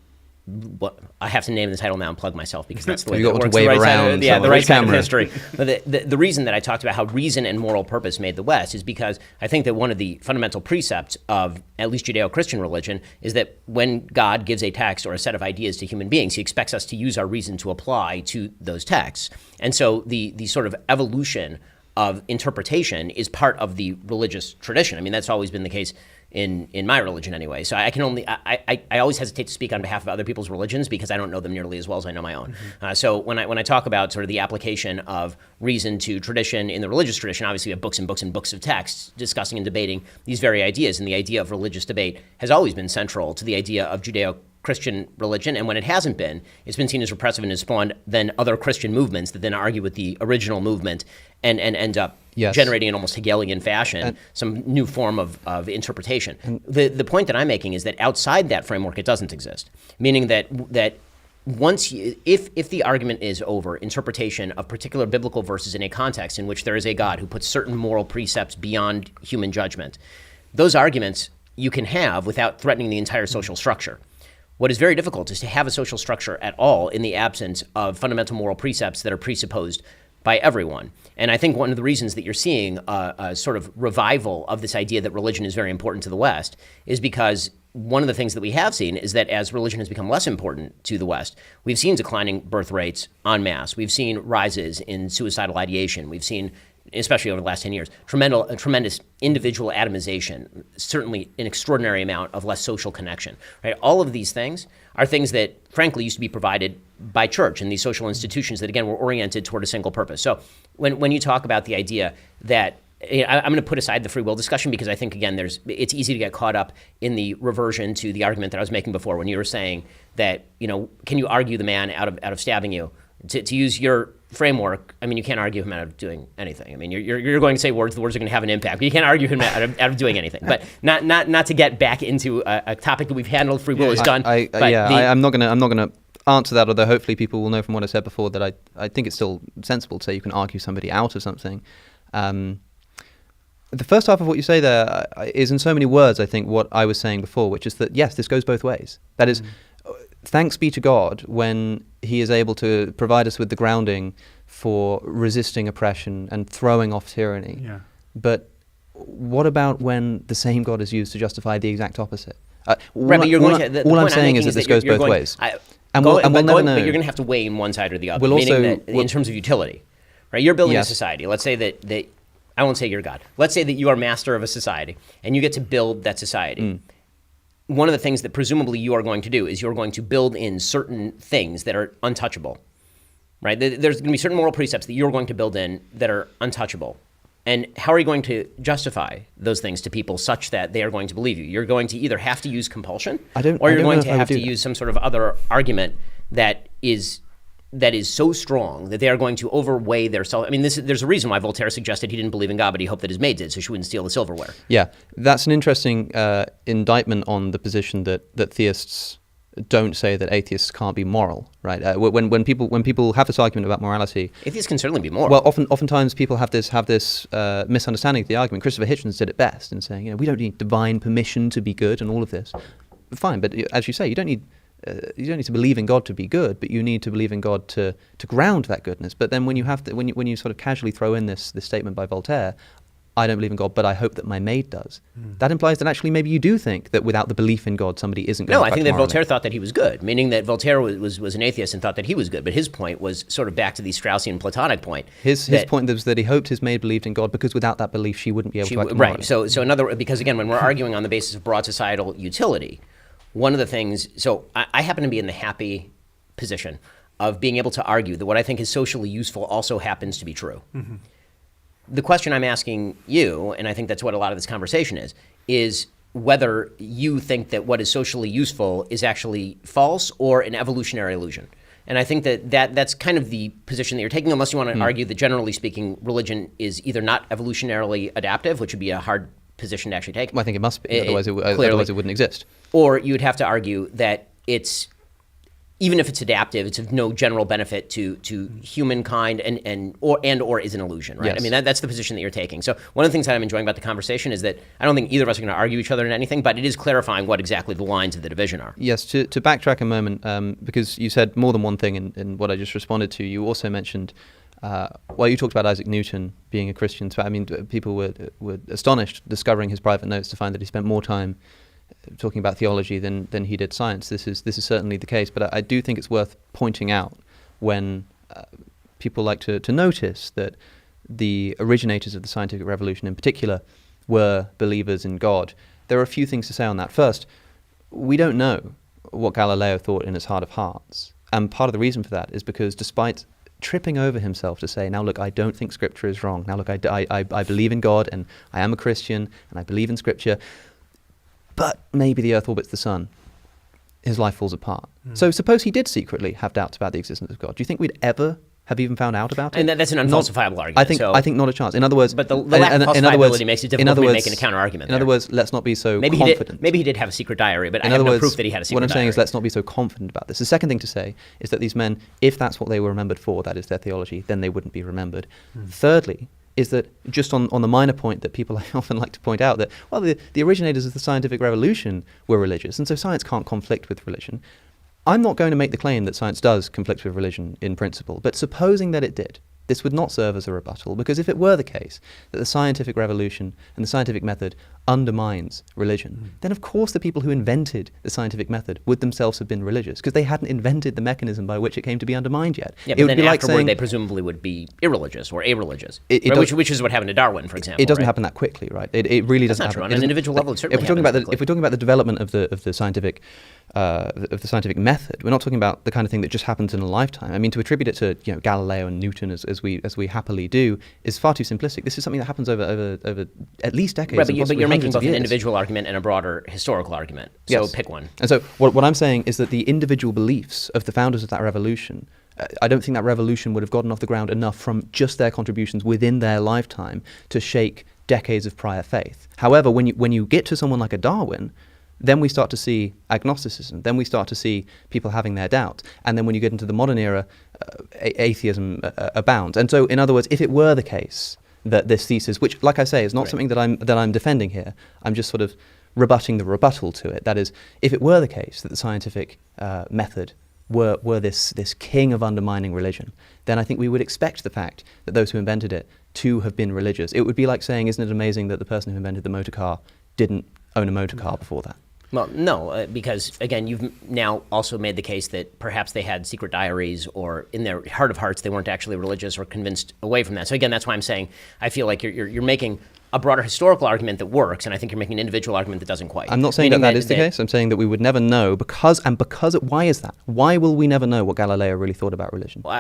what I have to name the title now and plug myself because that's the way You that got to works. wave the right around side of, yeah, some the of right the side of camera. history. But the reason that I talked about how reason and moral purpose made the West is because I think that one of the fundamental precepts of at least Judeo-Christian religion is that when God gives a text or a set of ideas to human beings, he expects us to use our reason to apply to those texts. And so the sort of evolution of interpretation is part of the religious tradition. I mean, that's always been the case in my religion anyway. So I always hesitate to speak on behalf of other people's religions because I don't know them nearly as well as I know my own. So when I talk about sort of the application of reason to tradition in the religious tradition, obviously we have books and books and books of texts discussing and debating these very ideas, and the idea of religious debate has always been central to the idea of Judeo-Christian religion, and when it hasn't been, it's been seen as repressive and has spawned then other Christian movements that then argue with the original movement and end up generating in almost Hegelian fashion some new form of interpretation. The point that I'm making is that outside that framework, it doesn't exist, meaning that once if the argument is over interpretation of particular biblical verses in a context in which there is a God who puts certain moral precepts beyond human judgment, those arguments you can have without threatening the entire social structure. What is very difficult is to have a social structure at all in the absence of fundamental moral precepts that are presupposed by everyone. And I think one of the reasons that you're seeing a sort of revival of this idea that religion is very important to the West is because one of the things that we have seen is that as religion has become less important to the West, we've seen declining birth rates en masse. We've seen rises in suicidal ideation. We've seen, especially over the last 10 years, tremendous individual atomization, certainly an extraordinary amount of less social connection. Right? All of these things are things that, frankly, used to be provided by church and these social institutions that, again, were oriented toward a single purpose. So when you talk about the idea that, I'm going to put aside the free will discussion because I think, again, it's easy to get caught up in the reversion to the argument that I was making before when you were saying that, can you argue the man out of stabbing you? To use your framework, I mean, you can't argue him out of doing anything. I mean, you're going to say words, the words are going to have an impact, but you can't argue him out of doing anything. But not to get back into a topic that we've handled, free will is done. I'm not going to answer that, although hopefully people will know from what I said before that I think it's still sensible to say you can argue somebody out of something. The first half of what you say there is in so many words, I think, what I was saying before, which is that, yes, this goes both ways. That is, thanks be to God when he is able to provide us with the grounding for resisting oppression and throwing off tyranny. Yeah. But what about when the same God is used to justify the exact opposite? All I'm saying is that this goes both ways. But you're going to have to weigh in one side or the other, in terms of utility. Right? You're building a society. Let's say that I won't say you're God. Let's say that you are master of a society and you get to build that society. One of the things that presumably you are going to do is you're going to build in certain things that are untouchable, right? There's going to be certain moral precepts that you're going to build in that are untouchable. And how are you going to justify those things to people such that they are going to believe you? You're going to either have to use compulsion or you're going to have to use some sort of other argument that is so strong that they are going to overweigh their self. I mean, there's a reason why Voltaire suggested he didn't believe in God, but he hoped that his maid did, so she wouldn't steal the silverware. Yeah, that's an interesting indictment on the position that theists don't say that atheists can't be moral, right? When people have this argument about morality, atheists can certainly be moral. Well, oftentimes people have this misunderstanding of the argument. Christopher Hitchens did it best in saying, we don't need divine permission to be good and all of this. Fine, but as you say, you don't need to believe in God to be good, but you need to believe in God to ground that goodness. But then when you when you sort of casually throw in this statement by Voltaire, I don't believe in God, but I hope that my maid does. That implies that actually maybe you do think that without the belief in God, somebody isn't going to act morally. No, I think that Voltaire thought that he was good, meaning that Voltaire was an atheist and thought that he was good. But his point was sort of back to the Straussian Platonic point. His point was that he hoped his maid believed in God because without that belief, she wouldn't be able to act morally. Right. So because again, when we're arguing on the basis of broad societal utility, one of the things, so I happen to be in the happy position of being able to argue that what I think is socially useful also happens to be true. Mm-hmm. The question I'm asking you, and I think that's what a lot of this conversation is whether you think that what is socially useful is actually false or an evolutionary illusion. And I think that's kind of the position that you're taking, unless you want to argue that generally speaking, religion is either not evolutionarily adaptive, which would be a hard position to actually take. Well, I think it must be, otherwise it wouldn't exist. Or you'd have to argue that it's even if it's adaptive, it's of no general benefit to humankind or is an illusion, right? Yes. I mean, that's the position that you're taking. So one of the things that I'm enjoying about the conversation is that I don't think either of us are going to argue each other in anything, but it is clarifying what exactly the lines of the division are. Yes, to backtrack a moment, because you said more than one thing in what I just responded to. You also mentioned, you talked about Isaac Newton being a Christian. So, I mean, people were astonished discovering his private notes to find that he spent more time talking about theology than he did science. This is certainly the case, but I do think it's worth pointing out when people like to notice that the originators of the scientific revolution in particular were believers in God. There are a few things to say on that. First, we don't know what Galileo thought in his heart of hearts, and part of the reason for that is because despite tripping over himself to say, now look, I don't think Scripture is wrong. Now look, I believe in God and I am a Christian and I believe in Scripture, but maybe the Earth orbits the Sun. His life falls apart. So suppose he did secretly have doubts about the existence of God. Do you think we'd ever have even found out about it? And that's an unfalsifiable argument. I think not a chance. In other words, but the lack of falsifiability makes it difficult for me making a counter argument. In other words, let's not be so maybe confident. Maybe he did have a secret diary, but I have no proof that he had a secret diary. What I'm saying is, let's not be so confident about this. The second thing to say is that these men, if that's what they were remembered for, that is their theology, then they wouldn't be remembered. Thirdly, is that just on the minor point that people often like to point out that, well, the originators of the scientific revolution were religious, and so science can't conflict with religion. I'm not going to make the claim that science does conflict with religion in principle, but supposing that it did, this would not serve as a rebuttal, because if it were the case that the scientific revolution and the scientific method undermines religion, then of course the people who invented the scientific method would themselves have been religious, because they hadn't invented the mechanism by which it came to be undermined yet. Yeah, but then afterward they presumably would be irreligious or a-religious, which is what happened to Darwin, for example. It doesn't happen that quickly, right? It really doesn't happen. True. On an individual level, it certainly if we're talking about the development of the scientific method, we're not talking about the kind of thing that just happens in a lifetime. I mean, to attribute it to Galileo and Newton as we happily do is far too simplistic. This is something that happens over at least decades. Right, but you're making both an individual argument and a broader historical argument. So yes. Pick one. And so what I'm saying is that the individual beliefs of the founders of that revolution, I don't think that revolution would have gotten off the ground enough from just their contributions within their lifetime to shake decades of prior faith. However, when you get to someone like a Darwin, then we start to see agnosticism. Then we start to see people having their doubts. And then when you get into the modern era, atheism abounds. And so, in other words, if it were the case that this thesis, which, like I say, is not something that I'm defending here, I'm just sort of rebutting the rebuttal to it. That is, if it were the case that the scientific method were this king of undermining religion, then I think we would expect the fact that those who invented it to have been religious. It would be like saying, isn't it amazing that the person who invented the motor car didn't own a motor car before that? Well, no, because, again, you've now also made the case that perhaps they had secret diaries, or in their heart of hearts they weren't actually religious or convinced away from that. So, again, that's why I'm saying I feel like you're making a broader historical argument that works, and I think you're making an individual argument that doesn't quite. I'm not saying that is the case. I'm saying that we would never know why is that? Why will we never know what Galileo really thought about religion? Well,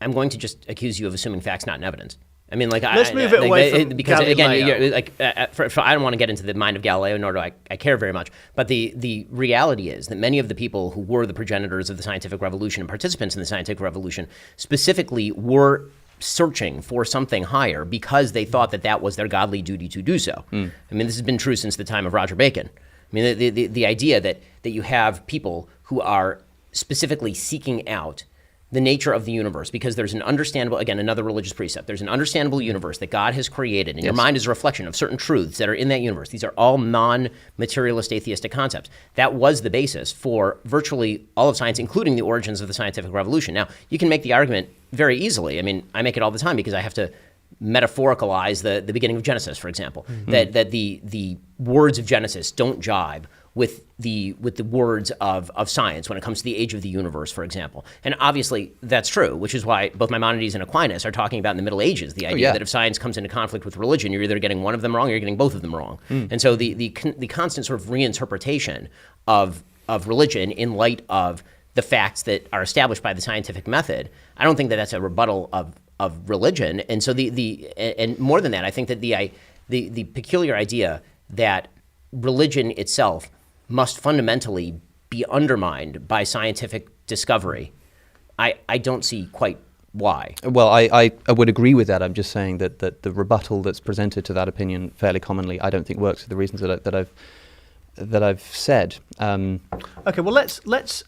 I'm going to just accuse you of assuming facts, not in evidence. I mean, let's move it away from because Galileo. again, I don't want to get into the mind of Galileo, nor do I care very much. But the reality is that many of the people who were the progenitors of the scientific revolution and participants in the scientific revolution specifically were searching for something higher because they thought that was their godly duty to do so. I mean, this has been true since the time of Roger Bacon. I mean, the idea that you have people who are specifically seeking out the nature of the universe, because there's an understandable, again, another religious precept, there's an understandable universe that God has created, and your mind is a reflection of certain truths that are in that universe. These are all non-materialist atheistic concepts. That was the basis for virtually all of science, including the origins of the scientific revolution. Now, you can make the argument very easily. I mean, I make it all the time because I have to metaphoricalize the beginning of Genesis, for example, that the words of Genesis don't jibe with the words of science when it comes to the age of the universe, for example. And obviously that's true, which is why both Maimonides and Aquinas are talking about in the Middle Ages the idea that if science comes into conflict with religion, you're either getting one of them wrong or you're getting both of them wrong. And so the constant sort of reinterpretation of religion in light of the facts that are established by the scientific method, I don't think that that's a rebuttal of religion. And so and more than that, I think that the peculiar idea that religion itself must fundamentally be undermined by scientific discovery, I don't see quite why. Well, I would agree with that. I'm just saying that the rebuttal that's presented to that opinion fairly commonly, I don't think works for the reasons that I've said. Okay, well, let's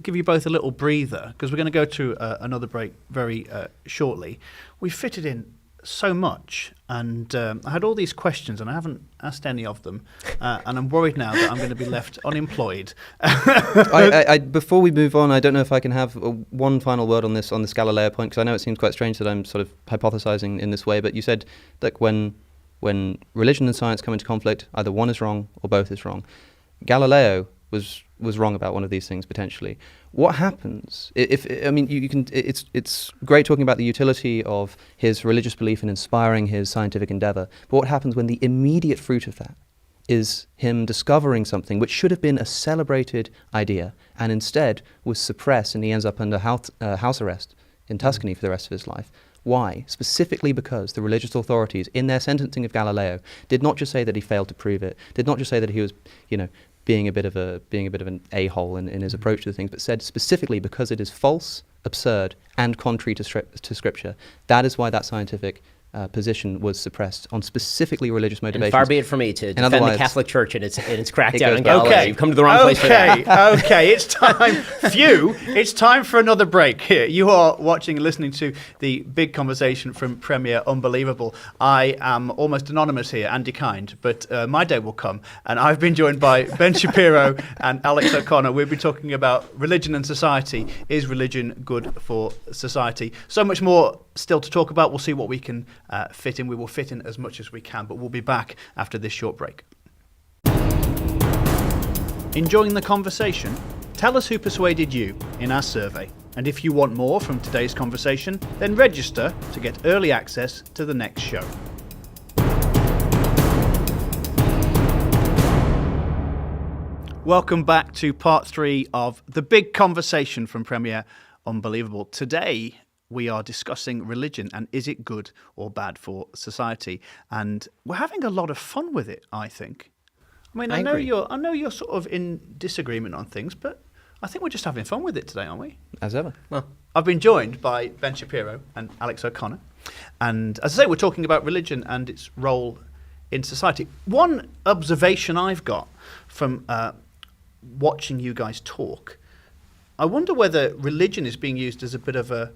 give you both a little breather, because we're going to go to another break very shortly. We fitted in so much, and I had all these questions, and I haven't asked any of them, and I'm worried now that I'm going to be left unemployed. Before we move on, I don't know if I can have one final word on this Galileo point, because I know it seems quite strange that I'm sort of hypothesizing in this way, but you said that when religion and science come into conflict, either one is wrong or both is wrong. Galileo was wrong about one of these things potentially. What happens if I mean you can? It's great talking about the utility of his religious belief in inspiring his scientific endeavor, but what happens when the immediate fruit of that is him discovering something which should have been a celebrated idea and instead was suppressed, and he ends up under house arrest in Tuscany for the rest of his life? Why? Specifically because the religious authorities, in their sentencing of Galileo, did not just say that he failed to prove it, did not just say that he was, being a bit of an a-hole in his approach to things, but said specifically because it is false, absurd, and contrary to Scripture. That is why that scientific position was suppressed on specifically religious motivations. And far be it from me to defend the Catholic Church and its crackdown on Galileo. Okay. You've come to the wrong place for that. Okay, it's time. It's time for another break here. You are watching and listening to the big conversation from Premier Unbelievable. I am almost anonymous here, Andy Kind, but my day will come, and I've been joined by Ben Shapiro and Alex O'Connor. We'll be talking about religion and society. Is religion good for society? So much more still to talk about. We'll see what we can fit in. We will fit in as much as we can, but we'll be back after this short break. Enjoying the conversation? Tell us who persuaded you in our survey. And if you want more from today's conversation, then register to get early access to the next show. Welcome back to part 3 of the big conversation from Premier Unbelievable. Today, we are discussing religion and is it good or bad for society? And we're having a lot of fun with it, I think. I mean, I know you're sort of in disagreement on things, but I think we're just having fun with it today, aren't we? As ever. Well, I've been joined by Ben Shapiro and Alex O'Connor. And as I say, we're talking about religion and its role in society. One observation I've got from watching you guys talk, I wonder whether religion is being used as a bit of a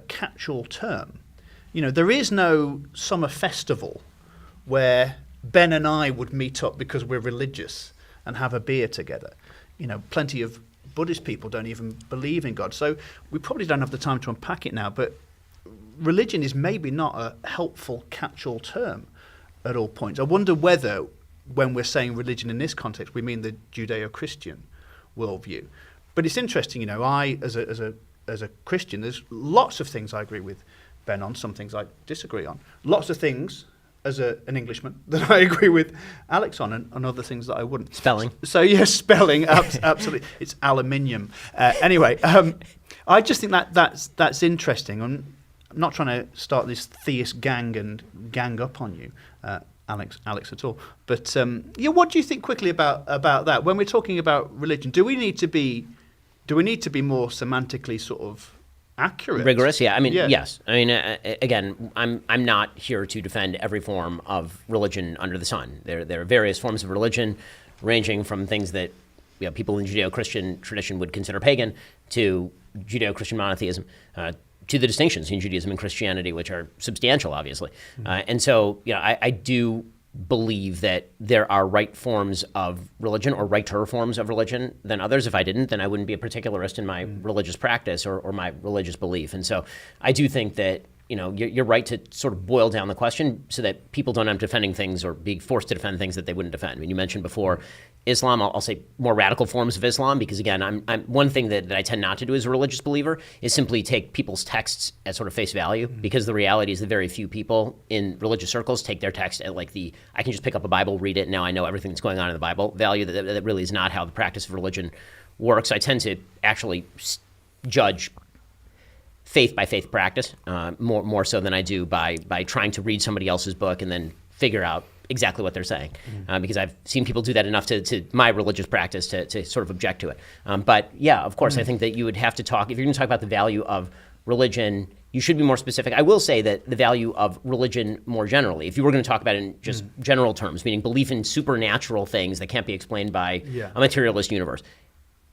catch-all term. There is no summer festival where Ben and I would meet up because we're religious and have a beer together. Plenty of Buddhist people don't even believe in God. So we probably don't have the time to unpack it now, but religion is maybe not a helpful catch-all term at all points. I wonder whether, when we're saying religion in this context, we mean the Judeo-Christian worldview. But it's interesting, I, as a Christian, there's lots of things I agree with Ben on, some things I disagree on. Lots of things, as an Englishman, that I agree with Alex on, and other things that I wouldn't. Spelling. So, yes, spelling, absolutely. It's aluminium. Anyway, I just think that's interesting. I'm not trying to start this theist gang and gang up on you, Alex at all. But, what do you think quickly about that? When we're talking about religion, do we need to be more semantically sort of accurate? Rigorous, yeah. I mean, yes. I mean, again, I'm not here to defend every form of religion under the sun. There are various forms of religion, ranging from things that people in Judeo-Christian tradition would consider pagan, to Judeo-Christian monotheism, to the distinctions in Judaism and Christianity, which are substantial, obviously. And so, I do believe that there are right forms of religion or righter forms of religion than others. If I didn't, then I wouldn't be a particularist in my religious practice or my religious belief. And so I do think that, you're right to sort of boil down the question so that people don't end up defending things or being forced to defend things that they wouldn't defend. I mean, you mentioned before Islam. I'll say more radical forms of Islam because, again, I'm one thing that I tend not to do as a religious believer is simply take people's texts at sort of face value, because the reality is that very few people in religious circles take their text at like I can just pick up a Bible, read it, and now I know everything that's going on in the Bible value. That really is not how the practice of religion works. I tend to actually judge faith by faith practice, more so than I do by trying to read somebody else's book and then figure out exactly what they're saying, because I've seen people do that enough to my religious practice to sort of object to it. But yeah, of course, I think that you would have to talk, if you're going to talk about the value of religion you should be more specific. I will say that the value of religion more generally, if you were going to talk about it in just general terms, meaning belief in supernatural things that can't be explained by a materialist universe,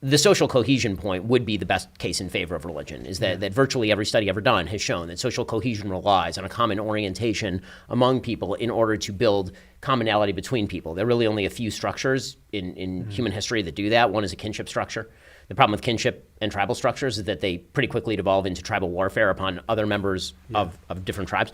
the social cohesion point would be the best case in favor of religion, is that virtually every study ever done has shown that social cohesion relies on a common orientation among people in order to build commonality between people. There are really only a few structures in human history that do that. One is a kinship structure. The problem with kinship and tribal structures is that they pretty quickly devolve into tribal warfare upon other members of different tribes.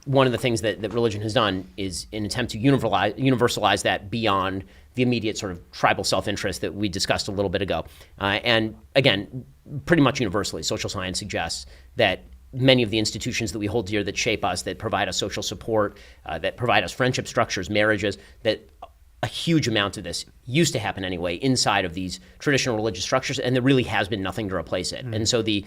One of the things that religion has done is an attempt to universalize that beyond the immediate sort of tribal self-interest that we discussed a little bit ago. And again, pretty much universally, social science suggests that many of the institutions that we hold dear that shape us, that provide us social support, that provide us friendship structures, marriages, that a huge amount of this used to happen anyway inside of these traditional religious structures, and there really has been nothing to replace it. And so the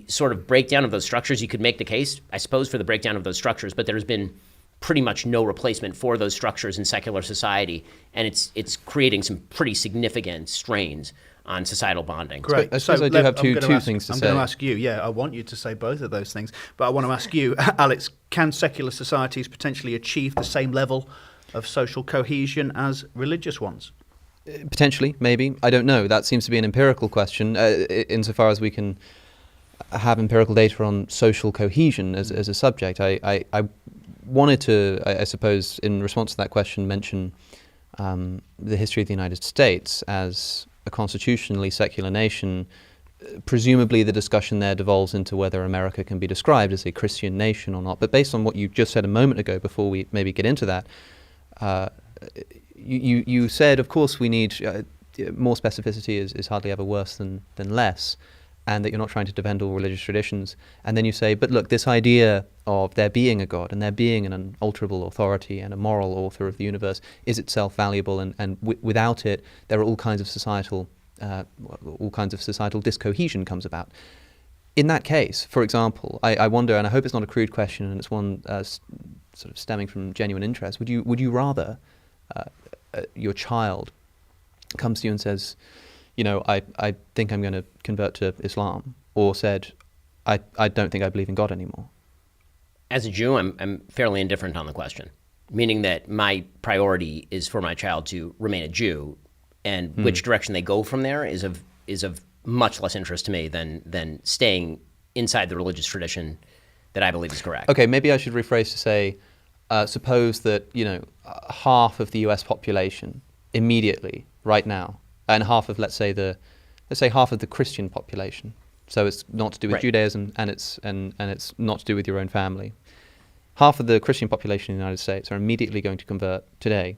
sort of breakdown of those structures, you could make the case, I suppose, for the breakdown of those structures, but there's been pretty much no replacement for those structures in secular society, and it's creating some pretty significant strains on societal bonding. Great. I suppose I do have two things to say. I'm going to ask you, I want you to say both of those things, but I want to ask you, Alex, can secular societies potentially achieve the same level of social cohesion as religious ones? Potentially, maybe. I don't know. That seems to be an empirical question, insofar as we can have empirical data on social cohesion as a subject. I wanted to, I suppose, in response to that question, mention the history of the United States as a constitutionally secular nation. Presumably the discussion there devolves into whether America can be described as a Christian nation or not. But based on what you just said a moment ago, before we maybe get into that, you said, of course, we need more specificity is hardly ever worse than less, and that you're not trying to defend all religious traditions. And then you say, but look, this idea of there being a God and there being an unalterable authority and a moral author of the universe is itself valuable, and without it, there are all kinds of societal discohesion comes about. In that case, for example, I wonder, and I hope it's not a crude question, and it's one sort of stemming from genuine interest. Would you rather your child comes to you and says, I think I'm going to convert to Islam, or said, I don't think I believe in God anymore? As a Jew, I'm fairly indifferent on the question, meaning that my priority is for my child to remain a Jew, and which direction they go from there is of much less interest to me than staying inside the religious tradition that I believe is correct. Okay, maybe I should rephrase to say, suppose that half of the U.S. population immediately, right now, and half of let's say half of the Christian population. So it's not to do with right. Judaism, and it's not to do with your own family. Half of the Christian population in the United States are immediately going to convert today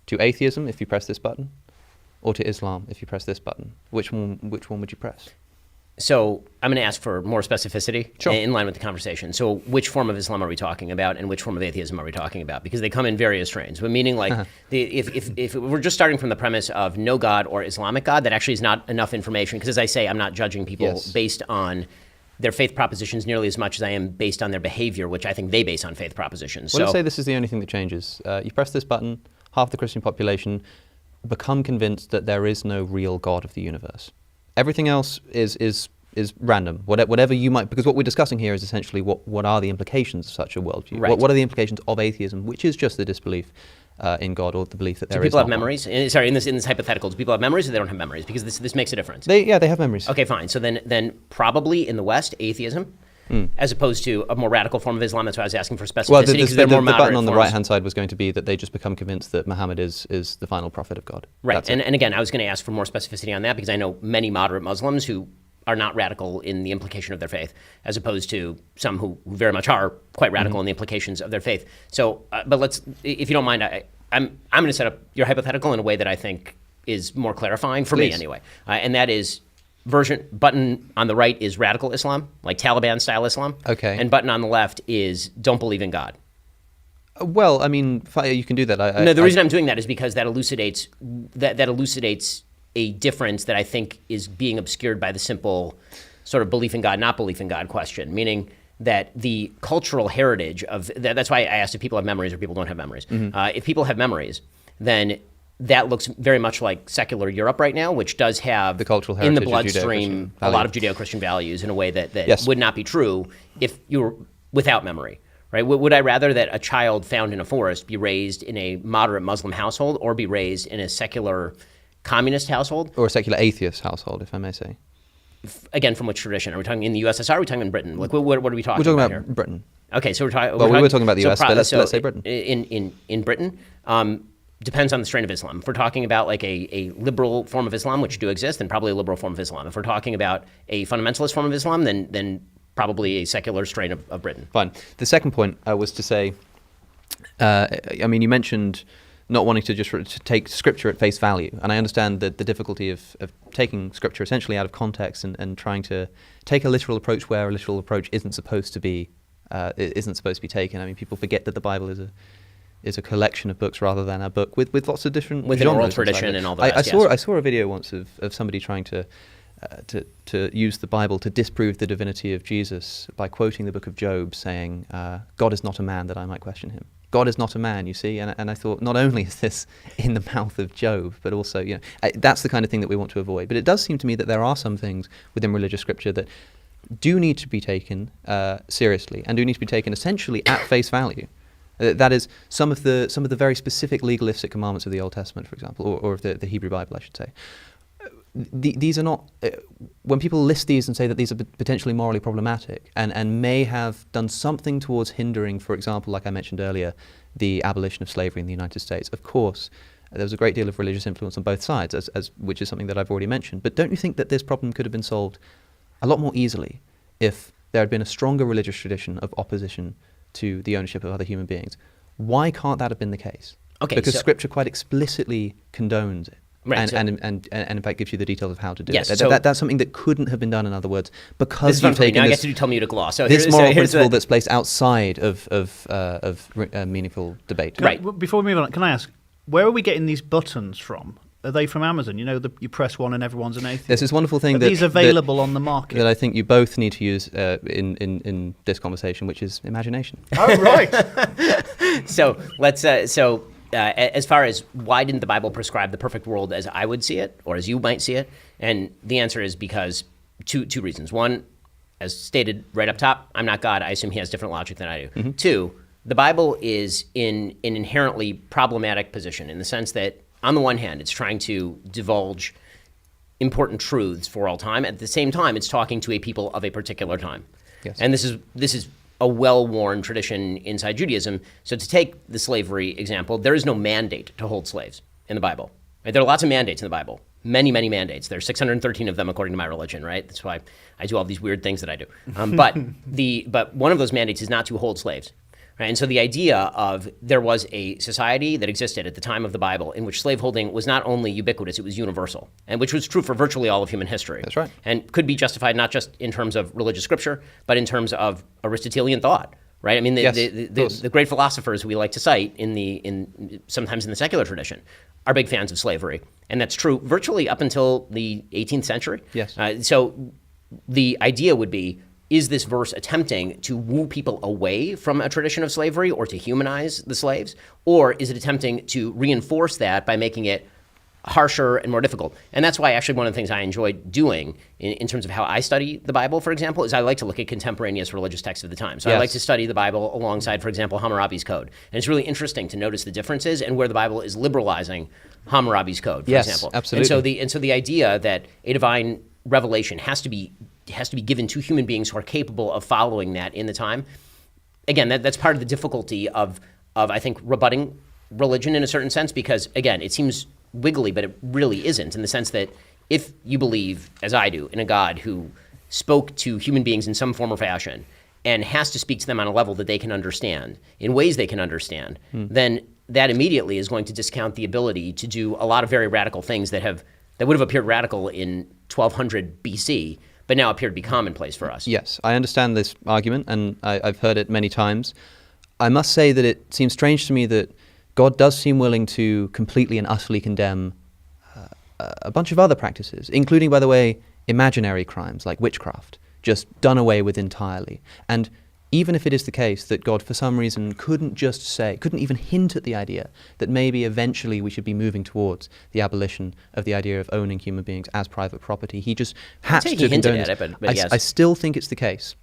to atheism if you press this button, or to Islam if you press this button. Which one would you press? So I'm going to ask for more specificity Sure. in line with the conversation. So which form of Islam are we talking about, and which form of atheism are we talking about? Because they come in various strains. But meaning, like, if we're just starting from the premise of no God or Islamic God, that actually is not enough information. Because as I say, I'm not judging people based on their faith propositions nearly as much as I am based on their behavior, which I think they base on faith propositions. Well, let's say this is the only thing that changes. You press this button, half the Christian population become convinced that there is no real God of the universe. Everything else is random. Whatever you might, because what we're discussing here is essentially what are the implications of such a worldview. Right. What are the implications of atheism, which is just the disbelief in God, or the belief that there is. Do people have not memories? In this hypothetical, do people have memories or they don't have memories? Because this makes a difference. They have memories. Okay, fine. So then probably in the West, atheism, as opposed to a more radical form of Islam. That's why I was asking for specificity. Well, because they're more the button moderate on the forms. right-hand side was going to be that they just become convinced that Muhammad is the final prophet of God. Right. That's And it. again, I was going to ask for more specificity on that because I know many moderate Muslims who are not radical in the implication of their faith, as opposed to some who very much are quite radical in the implications of their faith. So, but let's, if you don't mind, I'm going to set up your hypothetical in a way that I think is more clarifying for me anyway. And that is button on the right is radical Islam, like Taliban style Islam. Okay. And button on the left is don't believe in God. Well, I mean, you can do that. No, the reason I'm doing that is because that elucidates a difference that I think is being obscured by the simple sort of belief in God, not belief in God question, meaning that the cultural heritage of that's why I asked if people have memories or people don't have memories. If people have memories, then that looks very much like secular Europe right now, which does have The cultural in the heritage of bloodstream Judeo-Christian a lot of values. Judeo-Christian values in a way that Yes. would not be true if you were without memory. Right? Would I rather that a child found in a forest be raised in a moderate Muslim household or be raised in a secular communist household? Or a secular atheist household, if I may say. Again, from which tradition? Are we talking in the USSR or are we talking in Britain? Like, what are we talking We're talking about about here? Britain. Okay, so we're talking. Well, we were talking about the US, but let's say Britain. In Britain, depends on the strain of Islam. If we're talking about like a liberal form of Islam, which do exist, then probably a liberal form of Islam. If we're talking about a fundamentalist form of Islam, then probably a secular strain of Britain. Fine. The second point was to say, I mean, you mentioned not wanting to just to take Scripture at face value, and I understand that the difficulty of taking Scripture essentially out of context and trying to take a literal approach where a literal approach isn't supposed to be taken. I mean, people forget that the Bible is a collection of books rather than a book with lots of different with an genres oral inside tradition it. and all the I rest. saw a video once of somebody trying to use the Bible to disprove the divinity of Jesus by quoting the book of Job, saying, "God is not a man that I might question him." God is not a man, you see, and I thought not only is this in the mouth of Job, but also, that's the kind of thing that we want to avoid. But it does seem to me that there are some things within religious scripture that do need to be taken seriously and do need to be taken essentially at face value. That is some of the very specific legalistic commandments of the Old Testament, for example, or of the Hebrew Bible, I should say. These are not, when people list these and say that these are potentially morally problematic and may have done something towards hindering, for example, like I mentioned earlier, the abolition of slavery in the United States. Of course, there was a great deal of religious influence on both sides, which is something that I've already mentioned. But don't you think that this problem could have been solved a lot more easily if there had been a stronger religious tradition of opposition to the ownership of other human beings? Why can't that have been the case? Okay, because so Scripture quite explicitly condones it. Right, And in fact gives you the details of how to do Yes, it. so- That's something that couldn't have been done, in other words, this because is fun you've for me. taken Now I get this, to do Talmudic law. So this here's, moral here's principle the, that's placed outside of meaningful debate. Right. Before we move on, can I ask, where are we getting these buttons from? Are they from Amazon? You know, you press one and everyone's an atheist. There's this wonderful thing Are that these available on the market? that I think you both need to use in this conversation, which is imagination. Oh, right. So let's as far as why didn't the Bible prescribe the perfect world as I would see it or as you might see it, and the answer is because two reasons. One, as stated right up top, I'm not God. I assume he has different logic than I do. Mm-hmm. Two, the Bible is in an inherently problematic position in the sense that on the one hand, it's trying to divulge important truths for all time. At the same time, it's talking to a people of a particular time. Yes. And this is a well-worn tradition inside Judaism. So to take the slavery example, there is no mandate to hold slaves in the Bible. Right? There are lots of mandates in the Bible. Many, many mandates. There are 613 of them according to my religion, right? That's why I do all these weird things that I do. But one of those mandates is not to hold slaves. Right? And so the idea of there was a society that existed at the time of the Bible in which slaveholding was not only ubiquitous, it was universal, and which was true for virtually all of human history. That's right. And could be justified not just in terms of religious scripture, but in terms of Aristotelian thought. Right? I mean, the great philosophers we like to cite sometimes in the secular tradition are big fans of slavery, and that's true virtually up until the 18th century. Yes. So the idea would be, is this verse attempting to woo people away from a tradition of slavery or to humanize the slaves? Or is it attempting to reinforce that by making it harsher and more difficult? And that's why actually one of the things I enjoy doing in terms of how I study the Bible, for example, is I like to look at contemporaneous religious texts of the time. So I like to study the Bible alongside, for example, Hammurabi's Code. And it's really interesting to notice the differences and where the Bible is liberalizing Hammurabi's Code, for example. Absolutely. And so the idea that a divine revelation has to be given to human beings who are capable of following that in the time. Again, that's part of the difficulty of I think rebutting religion in a certain sense, because again, it seems wiggly, but it really isn't, in the sense that if you believe, as I do, in a God who spoke to human beings in some form or fashion and has to speak to them on a level that they can understand, in ways they can understand, then that immediately is going to discount the ability to do a lot of very radical things that would have appeared radical in 1200 BC, but now appear to be commonplace for us. Yes, I understand this argument, and I've heard it many times. I must say that it seems strange to me that God does seem willing to completely and utterly condemn a bunch of other practices, including, by the way, imaginary crimes like witchcraft, just done away with entirely. And even if it is the case that God for some reason couldn't even hint at the idea that maybe eventually we should be moving towards the abolition of the idea of owning human beings as private property, he just had to he hinted at it, but yes. I still think it's the case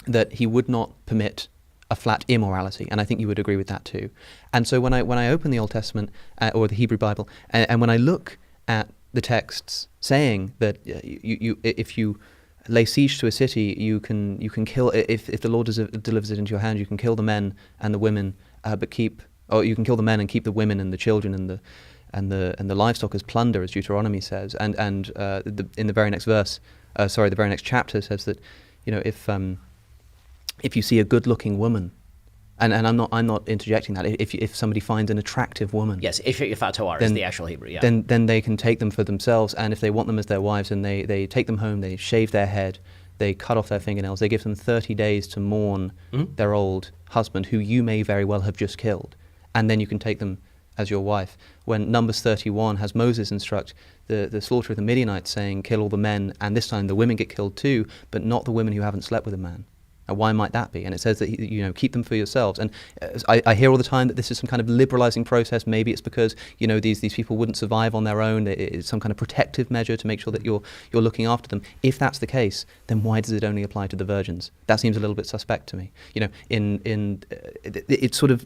that he would not permit a flat immorality, and I think you would agree with that too. And so when I open the Old Testament or the Hebrew Bible, and when I look at the texts saying that if you lay siege to a city, you can kill, if the Lord delivers it into your hand, you can kill the men and the women, you can kill the men and keep the women and the children and the livestock as plunder, as Deuteronomy says. And in the very next verse, the very next chapter says that, if you see a good-looking woman, and I'm not interjecting that. If somebody finds an attractive woman, yes, if Toar is the actual Hebrew, yeah, then they can take them for themselves, and if they want them as their wives, and they take them home, they shave their head, they cut off their fingernails, they give them 30 days to mourn their old husband, who you may very well have just killed, and then you can take them as your wife. When Numbers 31 has Moses instruct the slaughter of the Midianites, saying, kill all the men, and this time the women get killed too, but not the women who haven't slept with a man. And why might that be? And it says that, keep them for yourselves. And I hear all the time that this is some kind of liberalizing process. Maybe it's because, these people wouldn't survive on their own. It's some kind of protective measure to make sure that you're looking after them. If that's the case, then why does it only apply to the virgins? That seems a little bit suspect to me. It's sort of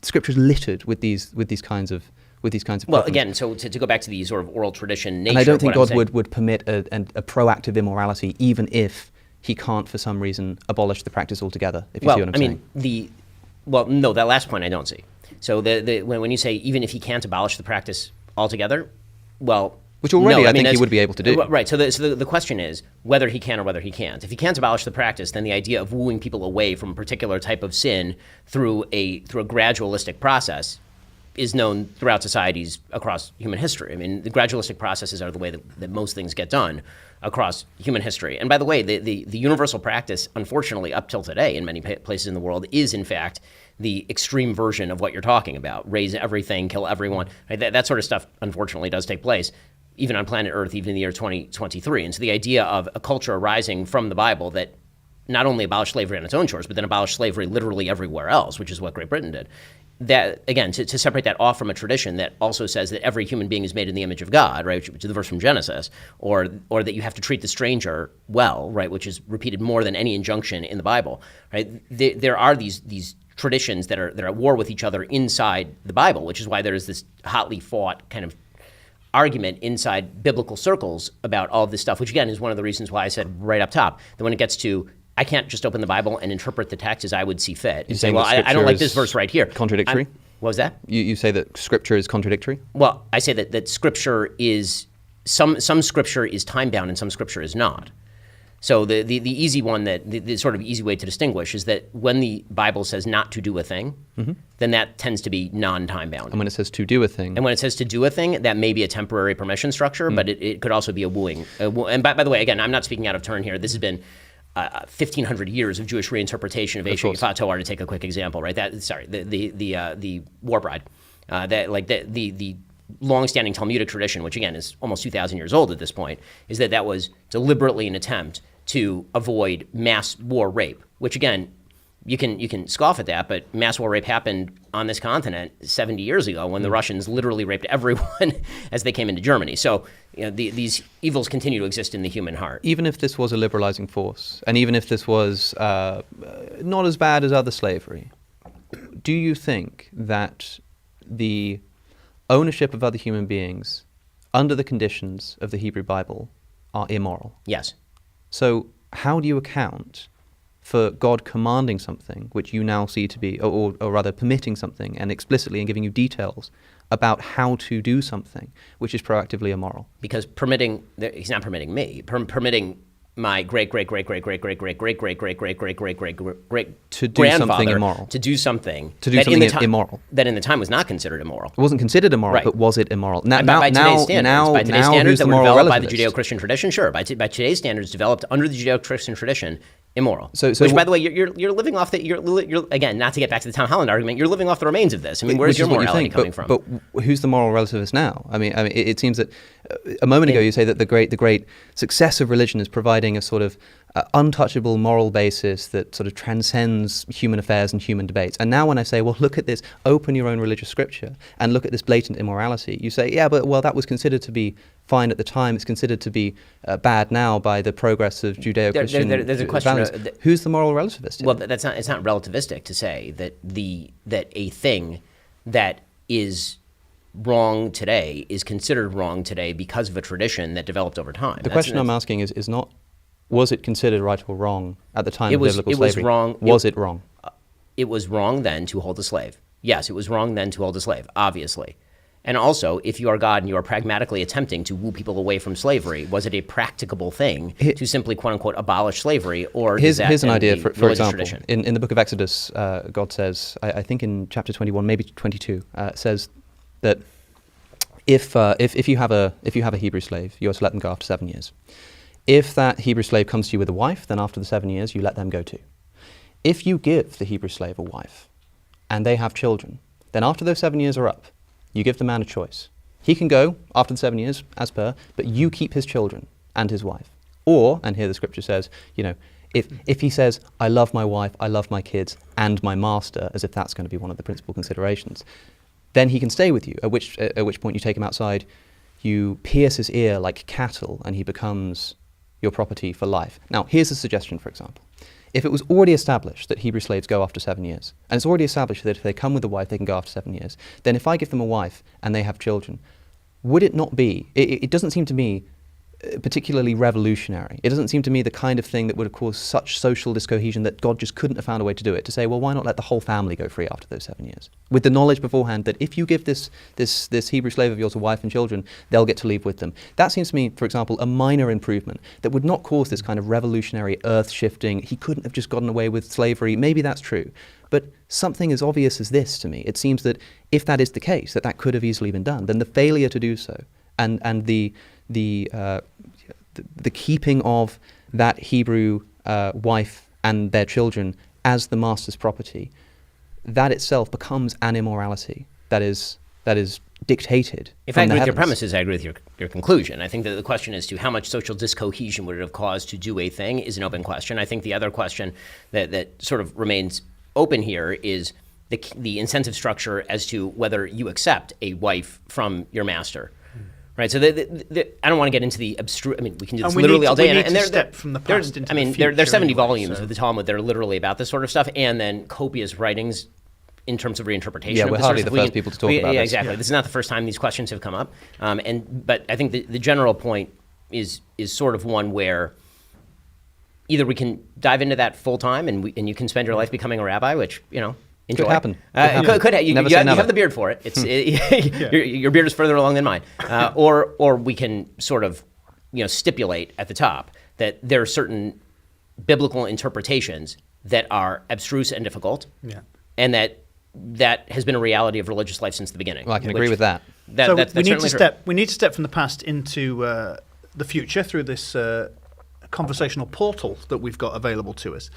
Scripture's littered with these kinds of Well, problems. again, so to go back to the sort of oral tradition nature, and I don't think God would permit a proactive immorality, even if he can't, for some reason, abolish the practice altogether, if you see what I'm saying. No, that last point I don't see. So when you say even if he can't abolish the practice altogether, which already no, I think he would be able to do. Right, so the question is whether he can or whether he can't. If he can't abolish the practice, then the idea of wooing people away from a particular type of sin through a gradualistic process is known throughout societies across human history. I mean, the gradualistic processes are the way that most things get done across human history. And by the way, the universal practice, unfortunately, up till today in many places in the world, is in fact the extreme version of what you're talking about. Raise everything, kill everyone. Right? That sort of stuff, unfortunately, does take place, even on planet Earth, even in the year 2023. And so the idea of a culture arising from the Bible that not only abolished slavery on its own shores, but then abolished slavery literally everywhere else, which is what Great Britain did. That, again, to separate that off from a tradition that also says that every human being is made in the image of God, right, which is the verse from Genesis, or that you have to treat the stranger well, right, which is repeated more than any injunction in the Bible, right? There are these traditions that are at war with each other inside the Bible, which is why there is this hotly fought kind of argument inside biblical circles about all of this stuff, which again is one of the reasons why I said right up top that when it gets to I can't just open the Bible and interpret the text as I would see fit. You say, well, I don't like this verse right here. Contradictory? What was that? You say that Scripture is contradictory? Well, I say that Scripture is, some Scripture is time-bound and some Scripture is not. So the easy one, the sort of easy way to distinguish is that when the Bible says not to do a thing, then that tends to be non-time-bound. And when it says to do a thing? And when it says to do a thing, that may be a temporary permission structure, but it could also be a wooing. And by the way, again, I'm not speaking out of turn here. This has been 1,500 years of Jewish reinterpretation of Esha Yifat Toar, to take a quick example, right? The War Bride, the long-standing Talmudic tradition, which again is almost 2,000 years old at this point, is that was deliberately an attempt to avoid mass war rape, which again, you can scoff at that, but mass war rape happened on this continent 70 years ago when the Russians literally raped everyone as they came into Germany. So these evils continue to exist in the human heart. Even if this was a liberalizing force, and even if this was not as bad as other slavery, do you think that the ownership of other human beings under the conditions of the Hebrew Bible are immoral? Yes. So how do you account for God commanding something which you now see to be, or rather permitting something and explicitly and giving you details about how to do something which is proactively immoral? Because he's not permitting me, permitting my great to do something immoral. To do something immoral. That in the time was not considered immoral. It wasn't considered immoral, right. But was it immoral? By today's standards that were developed by the relativist? Judeo-Christian tradition, sure. By today's standards developed under the Judeo-Christian tradition, immoral. So which, by the way, you're living off you're again, not to get back to the Tom Holland argument, you're living off the remains of this. I mean, where's your morality coming from? But who's the moral relativist now? I mean, it seems that a moment ago you say that the great success of religion is providing a sort of untouchable moral basis that sort of transcends human affairs and human debates. And now when I say, well, look at this, open your own religious scripture and look at this blatant immorality, you say, yeah, but well, that was considered to be fine at the time. It's considered to be bad now by the progress of Judeo-Christian there's a question. values. Who's the moral relativist here? Well, it's not relativistic to say that a thing that is wrong today is considered wrong today because of a tradition that developed over time. The question I'm asking is not, was it considered right or wrong at the time of biblical slavery? It was wrong. Was it wrong? It was wrong then to hold a slave. Yes, it was wrong then to hold a slave, obviously. And also, if you are God and you are pragmatically attempting to woo people away from slavery, was it a practicable thing to simply, quote unquote, abolish slavery? Or here's an idea, for example. Tradition? In the book of Exodus, God says, I think in chapter 21, maybe 22, says that if you have a Hebrew slave, you are to let them go after 7 years. If that Hebrew slave comes to you with a wife, then after the 7 years, you let them go too. If you give the Hebrew slave a wife and they have children, then after those 7 years are up, you give the man a choice. He can go after the 7 years, as per, but you keep his children and his wife. Or, and here the scripture says, if he says, I love my wife, I love my kids, and my master, as if that's going to be one of the principal considerations, then he can stay with you, at which point you take him outside, you pierce his ear like cattle, and he becomes your property for life. Now, here's a suggestion, for example. If it was already established that Hebrew slaves go after 7 years, and it's already established that if they come with a wife, they can go after 7 years, then if I give them a wife and they have children, would it not be, it doesn't seem to me particularly revolutionary. It doesn't seem to me the kind of thing that would have caused such social discohesion that God just couldn't have found a way to do it, to say, well, why not let the whole family go free after those 7 years? With the knowledge beforehand that if you give this Hebrew slave of yours a wife and children, they'll get to leave with them. That seems to me, for example, a minor improvement that would not cause this kind of revolutionary earth-shifting, he couldn't have just gotten away with slavery. Maybe that's true. But something as obvious as this to me, it seems that if that is the case, that could have easily been done, then the failure to do so and the keeping of that Hebrew wife and their children as the master's property, that itself becomes an immorality that is dictated. If I agree with your premises, I agree with your conclusion. I think that the question as to how much social discohesion would it have caused to do a thing is an open question. I think the other question that sort of remains open here is the incentive structure as to whether you accept a wife from your master. Right, so I don't want to get into the abstruse. I mean, we can do this literally all day. And step from the past into the future. There's 70 volumes of the Talmud that are literally about this sort of stuff, and then copious writings in terms of reinterpretation. Yeah, we're hardly the first people to talk about this. Yeah, exactly. Yeah. This is not the first time these questions have come up. But I think the general point is sort of one where either we can dive into that full time, and you can spend your life becoming a rabbi, which enjoy. Could happen. Could you have the beard for it. It's your beard is further along than mine. Or we can sort of stipulate at the top that there are certain biblical interpretations that are abstruse and difficult, and that has been a reality of religious life since the beginning. Well, I can agree with that. We need to step from the past into the future through this conversational portal that we've got available to us.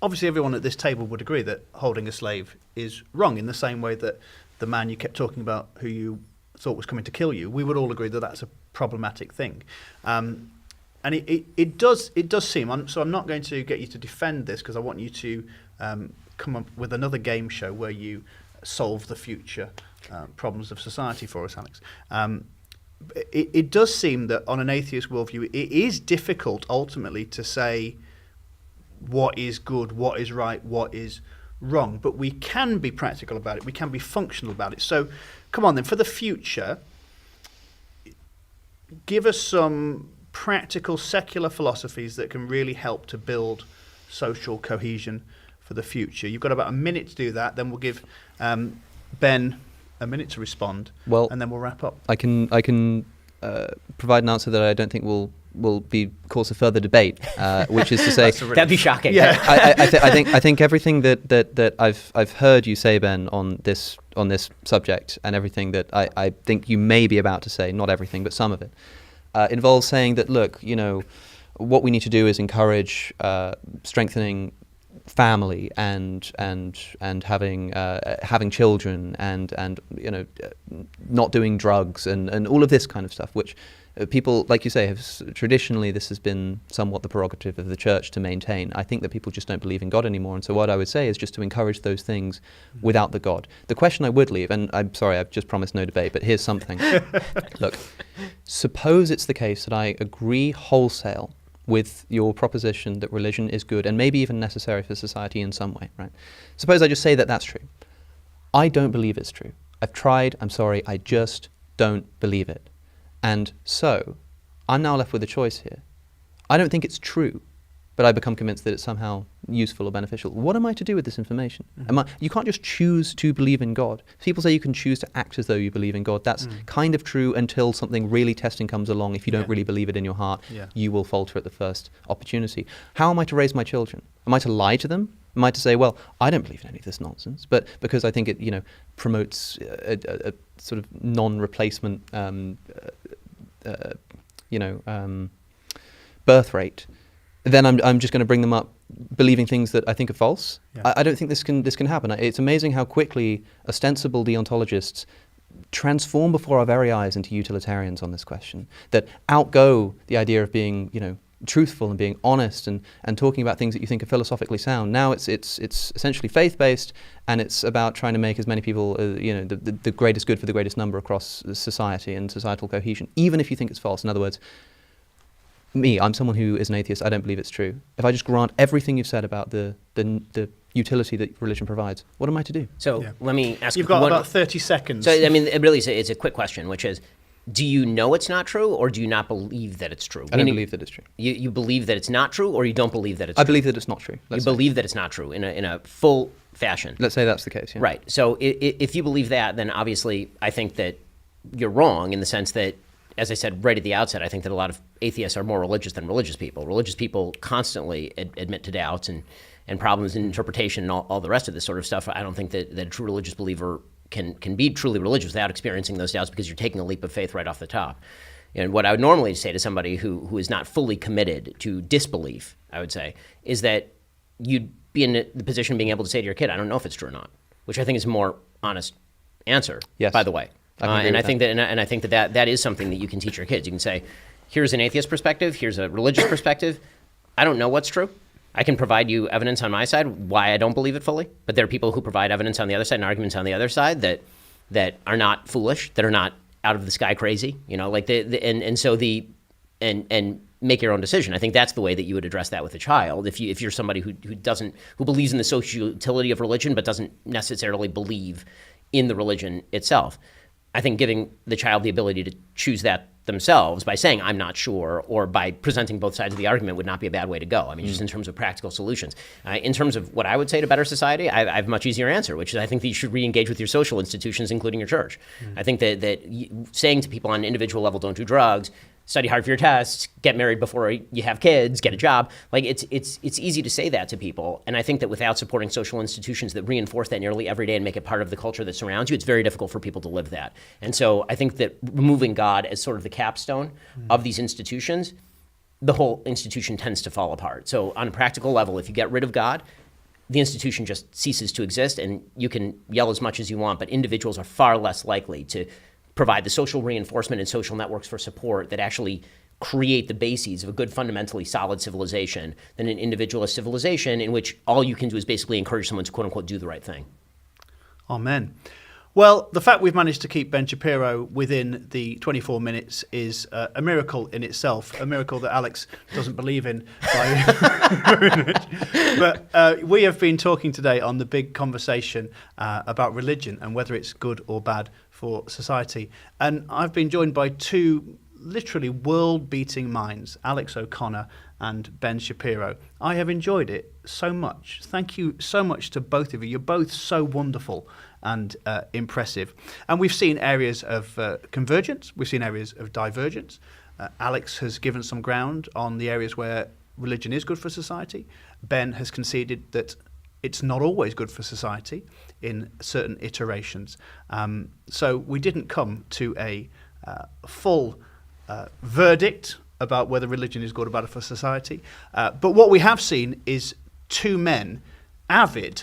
Obviously, everyone at this table would agree that holding a slave is wrong, in the same way that the man you kept talking about who you thought was coming to kill you, we would all agree that that's a problematic thing. And it does seem, so I'm not going to get you to defend this, because I want you to come up with another game show where you solve the future problems of society for us, Alex. It does seem that on an atheist worldview, it is difficult ultimately to say what is good, what is right, what is wrong. But we can be practical about it. We can be functional about it. So come on then, for the future, give us some practical secular philosophies that can really help to build social cohesion for the future. You've got about a minute to do that. Then we'll give Ben a minute to respond, and then we'll wrap up. I can provide an answer that I don't think will be cause of further debate, which is to say that'd be shocking. Yeah, I think everything that I've heard you say, Ben, on this subject, and everything that I think you may be about to say, not everything, but some of it, involves saying that, look, what we need to do is encourage strengthening family and having children and not doing drugs and all of this kind of stuff, which People, like you say, have traditionally this has been somewhat the prerogative of the church to maintain. I think that people just don't believe in God anymore, and so what I would say is just to encourage those things without the God. The question I would leave, and I'm sorry, I've just promised no debate, but here's something. Look, suppose it's the case that I agree wholesale with your proposition that religion is good and maybe even necessary for society in some way, right? Suppose I just say that that's true. I don't believe it's true. I've tried, I'm sorry, I just don't believe it. And so, I'm now left with a choice here. I don't think it's true, but I become convinced that it's somehow useful or beneficial. What am I to do with this information? You can't just choose to believe in God. People say you can choose to act as though you believe in God. That's kind of true until something really testing comes along. If you don't really believe it in your heart, you will falter at the first opportunity. How am I to raise my children? Am I to lie to them? Am I to say, well, I don't believe in any of this nonsense, but because I think it, promotes a sort of non-replacement, birth rate, then I'm just going to bring them up believing things that I think are false. I don't think this can happen. It's amazing how quickly ostensible deontologists transform before our very eyes into utilitarians on this question, that outgo the idea of being, truthful and being honest and talking about things that you think are philosophically sound. Now it's essentially faith-based, and it's about trying to make as many people, the greatest good for the greatest number across society and societal cohesion, even if you think it's false. In other words, I'm someone who is an atheist. I don't believe it's true. If I just grant everything you've said about the utility that religion provides, what am I to do? So let me ask. You've got about 30 seconds. So it really it's a quick question, which is, do you know it's not true, or do you not believe that it's true? I don't believe that it's true. You believe that it's not true, or you don't believe that it's true? I believe that it's not true. You believe that it's not true in a full fashion. Let's say that's the case, yeah. Right. So if you believe that, then obviously I think that you're wrong in the sense that, as I said right at the outset, I think that a lot of atheists are more religious than religious people. Religious people constantly admit to doubts and problems in interpretation and all the rest of this sort of stuff. I don't think that a true religious believer can be truly religious without experiencing those doubts, because you're taking a leap of faith right off the top. And what I would normally say to somebody who is not fully committed to disbelief, I would say, is that you'd be in the position of being able to say to your kid, I don't know if it's true or not, which I think is a more honest answer, by the way. I think that is something that you can teach your kids. You can say, here's an atheist perspective, here's a religious perspective. I don't know what's true. I can provide you evidence on my side why I don't believe it fully, but there are people who provide evidence on the other side and arguments on the other side that are not foolish, that are not out of the sky crazy, and make your own decision. I think that's the way that you would address that with a child. If you're somebody who believes in the social utility of religion but doesn't necessarily believe in the religion itself, I think giving the child the ability to choose that themselves by saying, I'm not sure, or by presenting both sides of the argument would not be a bad way to go. I mean, just in terms of practical solutions. In terms of what I would say to better society, I have a much easier answer, which is I think that you should re-engage with your social institutions, including your church. I think that saying to people on an individual level, don't do drugs, study hard for your tests, get married before you have kids, get a job. Like it's easy to say that to people. And I think that without supporting social institutions that reinforce that nearly every day and make it part of the culture that surrounds you, it's very difficult for people to live that. And so I think that removing God as sort of the capstone of these institutions, the whole institution tends to fall apart. So on a practical level, if you get rid of God, the institution just ceases to exist, and you can yell as much as you want, but individuals are far less likely to provide the social reinforcement and social networks for support that actually create the bases of a good, fundamentally solid civilization than an individualist civilization in which all you can do is basically encourage someone to quote unquote do the right thing. Amen. Well, the fact we've managed to keep Ben Shapiro within the 24 minutes is a miracle in itself, a miracle that Alex doesn't believe in. But we have been talking today on the big conversation about religion and whether it's good or bad for society. And I've been joined by two literally world-beating minds, Alex O'Connor and Ben Shapiro. I have enjoyed it so much. Thank you so much to both of you. You're both so wonderful and impressive. And we've seen areas of convergence. We've seen areas of divergence. Alex has given some ground on the areas where religion is good for society. Ben has conceded that it's not always good for society in certain iterations. So we didn't come to a full verdict about whether religion is good or bad for society. But what we have seen is two men avid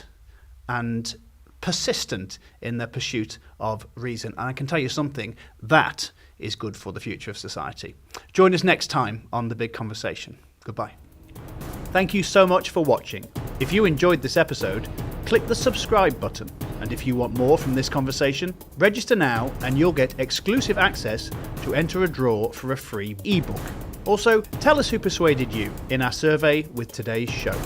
and persistent in their pursuit of reason. And I can tell you something, that is good for the future of society. Join us next time on The Big Conversation. Goodbye. Thank you so much for watching. If you enjoyed this episode, click the subscribe button. And if you want more from this conversation, register now and you'll get exclusive access to enter a draw for a free ebook. Also, tell us who persuaded you in our survey with today's show.